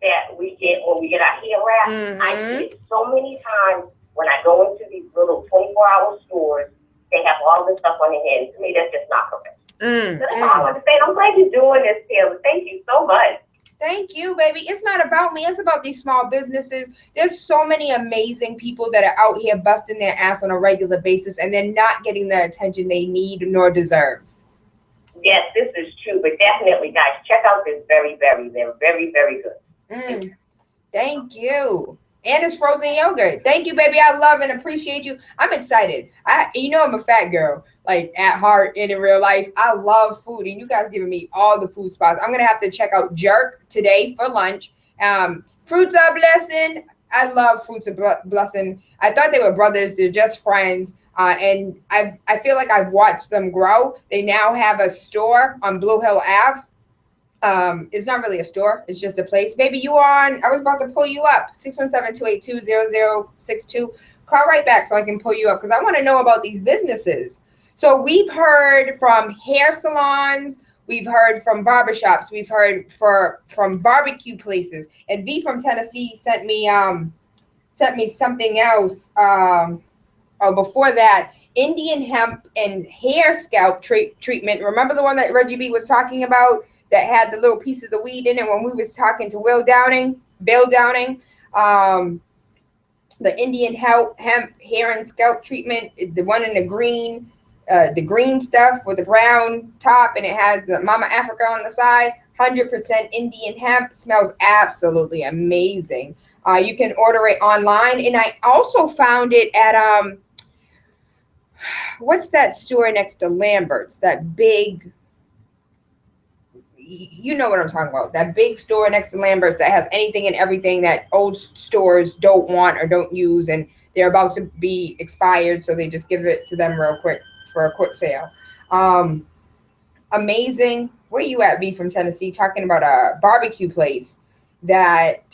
that we get when we get our hair wrapped. I see it so many times when I go into these little 24-hour stores. They have all this stuff on their head. To me, that's just not correct. So that's all I want to say. I'm glad you're doing this, Taylor. Thank you so much. Thank you, baby. It's not about me. It's about these small businesses. There's so many amazing people that are out here busting their ass on a regular basis, and they're not getting the attention they need nor deserve. Yes, this is true, but definitely, guys, check out this they're very, very good. Thank you. And it's frozen yogurt. Thank you, baby. I love and appreciate you. I'm excited. I'm a fat girl. like at heart and in real life. I love food, and you guys giving me all the food spots. I'm gonna have to check out Jerk today for lunch. Fruits of Blessing. I love Fruits of Blessing. I thought they were brothers. They're just friends. And I feel like I've watched them grow. They now have a store on Blue Hill Ave. It's not really a store. It's just a place. Baby, you on? I was about to pull you up. 617-282-0062. Call right back so I can pull you up because I want to know about these businesses. So we've heard from hair salons. We've heard from barbershops. We've heard from barbecue places. And V from Tennessee sent me something else. Before that, Indian hemp and hair scalp treatment. Remember the one that Reggie B was talking about that had the little pieces of weed in it when we was talking to Bill Downing. The Indian hemp hair and scalp treatment, the one in the green stuff with the brown top, and it has the Mama Africa on the side. 100% Indian hemp, smells absolutely amazing. You can order it online, and I also found it at what's that store next to Lambert's? That big, you know what I'm talking about? That big store next to Lambert's that has anything and everything that old stores don't want or don't use, and they're about to be expired, so they just give it to them real quick for a quick sale. Amazing. Where you at, B from Tennessee? Talking about a barbecue place that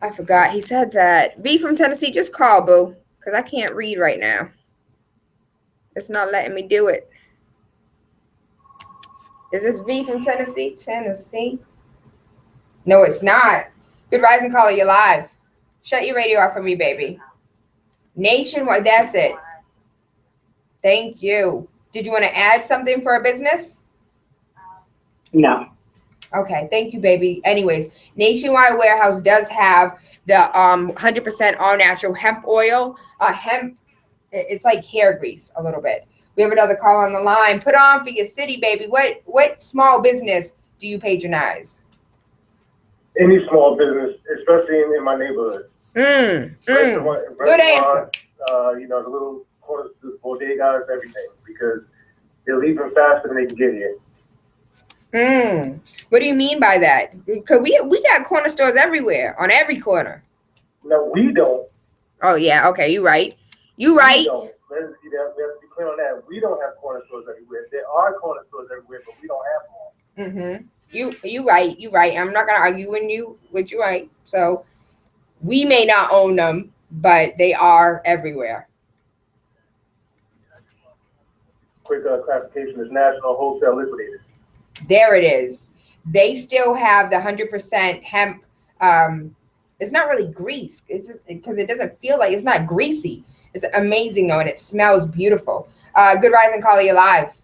I forgot. He said that. B from Tennessee, just call, boo, because I can't read right now. It's not letting me do it. Is this V from Tennessee? Tennessee? No, it's not. Good rising caller, you're live. Shut your radio off for me, baby. Nationwide, that's it. Thank you. Did you want to add something for a business? No. Okay, thank you, baby. Anyways, Nationwide Warehouse does have the 100% all natural hemp oil. Hemp, it's like hair grease a little bit. We have another call on the line. Put on for your city, baby. What small business do you patronize? Any small business, especially in my neighborhood. Good answer. The little corner, the bodegas, everything, because they're leaving faster than they can get here. What do you mean by that? Because we got corner stores everywhere, on every corner. No, we don't. Oh, yeah. Okay, you right. You right. We don't. We have to be clear on that. We don't have corner stores everywhere. There are corner stores everywhere, but we don't have them. You right. You right. I'm not gonna argue with you right. So we may not own them, but they are everywhere. Quick clarification is National Wholesale Liquidators. There it is. They still have the 100% hemp. It's not really grease. It's just because it doesn't feel like, it's not greasy. It's amazing though, and it smells beautiful. Good rising, caller, you live.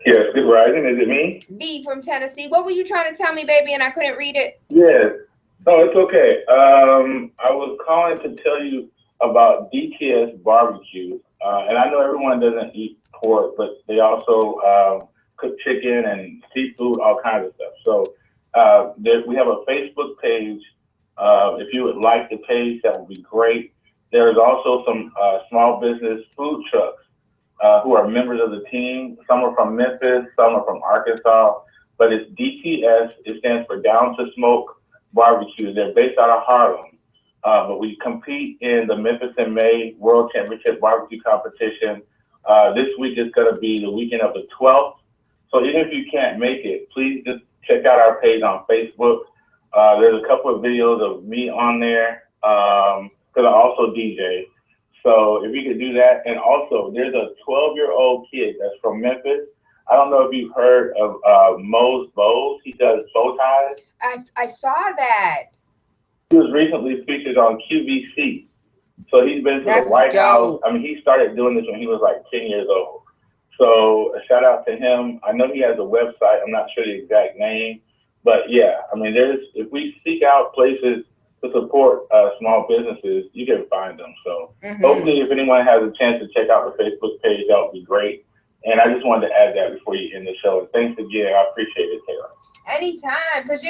Yes, good rising. Is it me? B from Tennessee. What were you trying to tell me, baby? And I couldn't read it. Yes. No, it's okay. I was calling to tell you about DTS Barbecue. And I know everyone doesn't eat pork, but they also cook chicken and seafood, all kinds of stuff. So we have a Facebook page. If you would like the page, that would be great. There's also some small business food trucks who are members of the team. Some are from Memphis, some are from Arkansas, but it's DTS. It stands for Down to Smoke Barbecue. They're based out of Harlem, but we compete in the Memphis in May World Championship Barbecue Competition. This week is going to be the weekend of the 12th. So even if you can't make it, please just check out our page on Facebook. There's a couple of videos of me on there because I also DJ. So if you could do that. And also, there's a 12-year-old kid that's from Memphis. I don't know if you've heard of Mo's Bows. He does bow ties. I saw that. He was recently featured on QVC. So he's been to the White House. I mean, he started doing this when he was like 10 years old. So a shout out to him. I know he has a website. I'm not sure the exact name. But yeah, I mean, if we seek out places to support small businesses, you can find them. So hopefully if anyone has a chance to check out the Facebook page, that would be great. And I just wanted to add that before you end the show. And thanks again. I appreciate it, Tayla. Anytime, because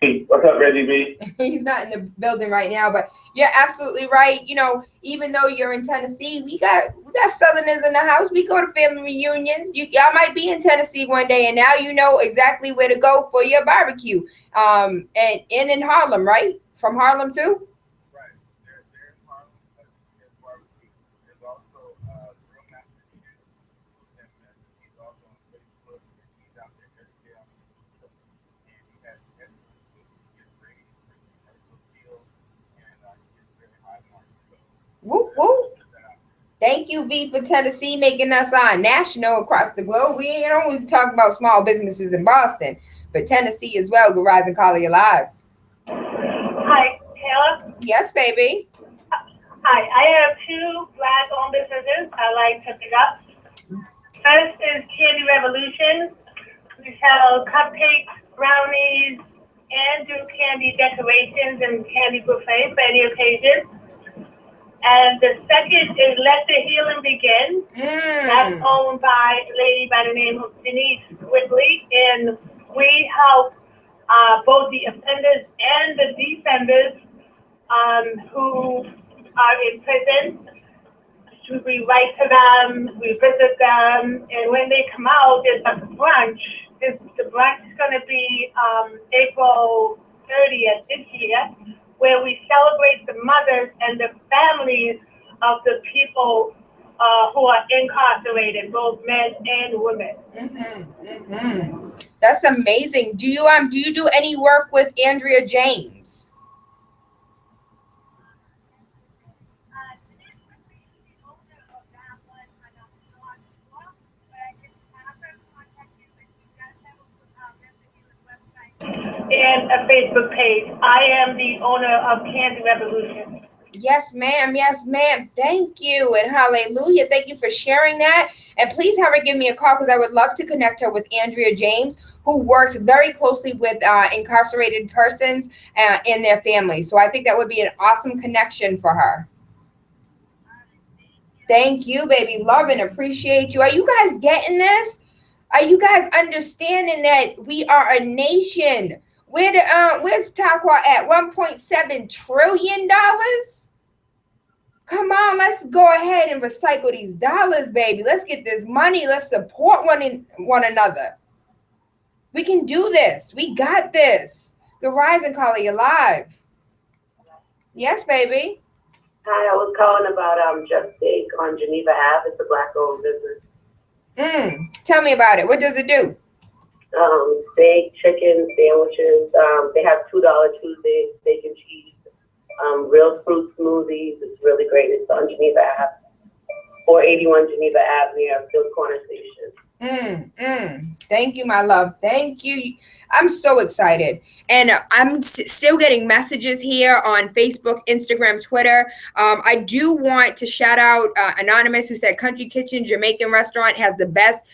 What's up, Reggie B? He's not in the building right now, but you're absolutely right. You know, even though you're in Tennessee, we got Southerners in the house. We go to family reunions. Y'all might be in Tennessee one day, and now you know exactly where to go for your barbecue. And in Harlem, right? From Harlem too. Right. They're in Harlem. There's barbecue. There's also Real Massachusetts, and he's also on Facebook. He's out there every day on Facebook, and he has excellent food. He gets great commercial deals, and he gets very high marks. So, Whoop whoop. Thank you, V, for Tennessee, making us national across the globe. We ain't only talking about small businesses in Boston, but Tennessee as well. Good Rise and Call you live. Hi, Tayla. Yes, baby. Hi, I have two Black-owned businesses I like to pick up. First is Candy Revolution. We sell cupcakes, brownies, and do candy decorations and candy buffets for any occasion. And the second is Let the Healing Begin. That's owned by a lady by the name of Denise Whitley. And we help both the offenders and the defenders who are in prison. We write to them, we visit them, and when they come out, there's a brunch. The brunch is going to be April 30th this year, where we celebrate the mothers and the families of the people who are incarcerated, both men and women. That's amazing. Do you do any work with Andrea James? And a Facebook page. I am the owner of Candy Revolution. Yes, ma'am. Yes, ma'am. Thank you. And hallelujah. Thank you for sharing that. And please have her give me a call because I would love to connect her with Andrea James, who works very closely with incarcerated persons and their families. So I think that would be an awesome connection for her. Thank you, baby. Love and appreciate you. Are you guys getting this? Are you guys understanding that we are a nation? Where's Takwa at? $1.7 trillion? Come on, let's go ahead and recycle these dollars, baby. Let's get this money. Let's support one another. We can do this. We got this. The Rise and Call you live. Yes, baby. Hi, I was calling about Just Steak on Geneva Ave. It's a Black-owned business. Tell me about it. What does it do? Steak, chicken, sandwiches. They have $2 Tuesday, steak and cheese. Real fruit smoothies. It's really great. It's on Geneva Ave, 481 Geneva Ave near Field Corner Station. Thank you, my love. Thank you. I'm so excited. And I'm still getting messages here on Facebook, Instagram, Twitter. I do want to shout out Anonymous, who said Country Kitchen Jamaican restaurant has the best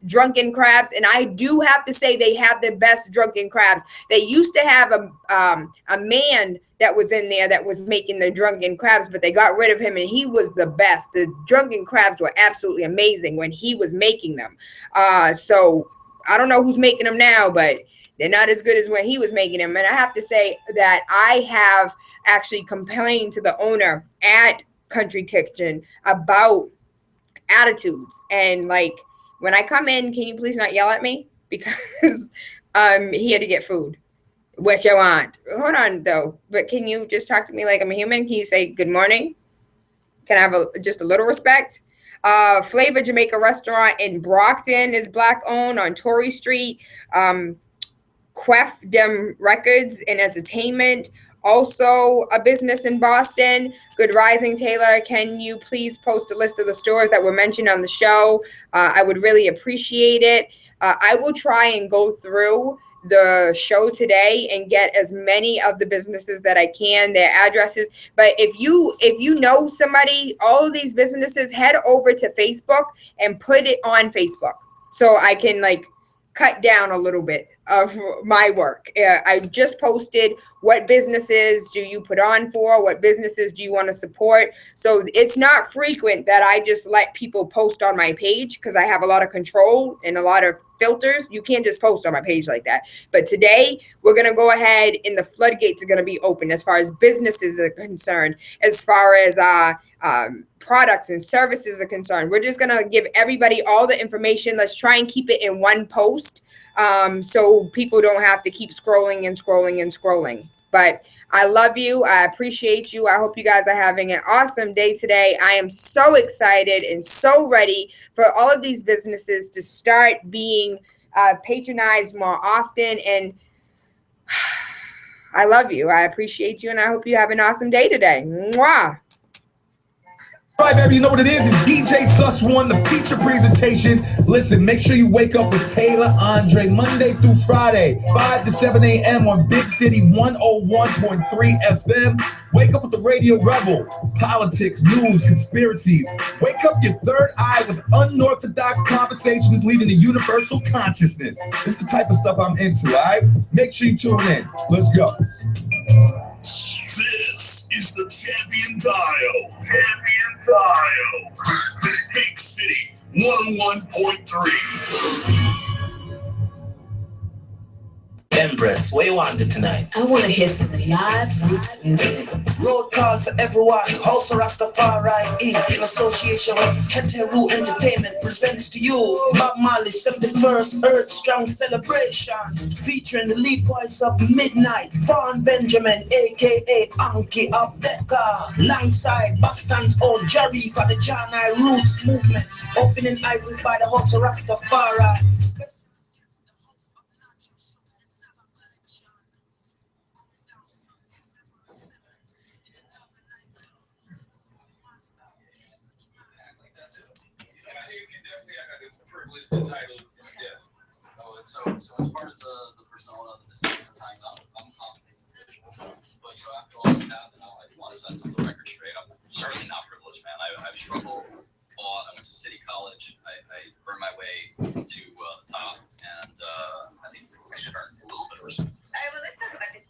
drunken crabs. And I do have to say they have the best drunken crabs. They used to have a man that was in there that was making the drunken crabs, but they got rid of him and he was the best. The drunken crabs were absolutely amazing when he was making them. So I don't know who's making them now, but they're not as good as when he was making them. And I have to say that I have actually complained to the owner at Country Kitchen about attitudes. And like, when I come in, can you please not yell at me? Because I'm here to get food. What you want? Hold on, though. But can you just talk to me like I'm a human? Can you say good morning? Can I have just a little respect? Flavor Jamaica Restaurant in Brockton is Black-owned on Torrey Street. Quef Dem Records and Entertainment, also a business in Boston. Good Rising, Taylor. Can you please post a list of the stores that were mentioned on the show? I would really appreciate it. I will try and go through the show today and get as many of the businesses that I can, their addresses. But if you know somebody, all of these businesses, head over to Facebook and put it on Facebook so I can like cut down a little bit. of my work. I just posted what businesses do you put on for, what businesses do you want to support. So it's not frequent that I just let people post on my page because I have a lot of control and a lot of filters. You can't just post on my page like that. But today we're going to go ahead and the floodgates are going to be open as far as businesses are concerned, as far as products and services are concerned. We're just going to give everybody all the information. Let's try and keep it in one post, so people don't have to keep scrolling and scrolling and scrolling. But I love you. I appreciate you. I hope you guys are having an awesome day today. I am so excited and so ready for all of these businesses to start being patronized more often. And I love you. I appreciate you. And I hope you have an awesome day today. Mwah. All right, baby, you know what it is? It's DJ Sus One, the feature presentation. Listen, make sure you wake up with Tayla Andre Monday through Friday, 5 to 7 a.m. on Big City 101.3 FM. Wake up with the Radio Rebel. Politics, news, conspiracies. Wake up your third eye with unorthodox conversations leading to universal consciousness. This is the type of stuff I'm into, all right? Make sure you tune in. Let's go. This is the Champion Dial. Champion Dial. Big City 101.3. Empress, what you want to do tonight? I want to hear some live roots music. Road call for everyone. House of Rastafari in association with Heteru Entertainment presents to you Bob Marley's 71st Earth Strong Celebration, featuring the lead voice of Midnight, Vaughn Benjamin, aka Anki Abeka, alongside Boston's own Jerry for the John I Roots movement, opening eyes by the House of Rastafari. Entitled, yes. So as far as the persona, the mistakes, sometimes I'm confident. But after all this happened, I want to set some of the record straight. I'm certainly not privileged, man. I've struggled a lot. I went to City College. I earned my way to the top, and I think I should earn a little bit of respect. All right, well, let's talk about this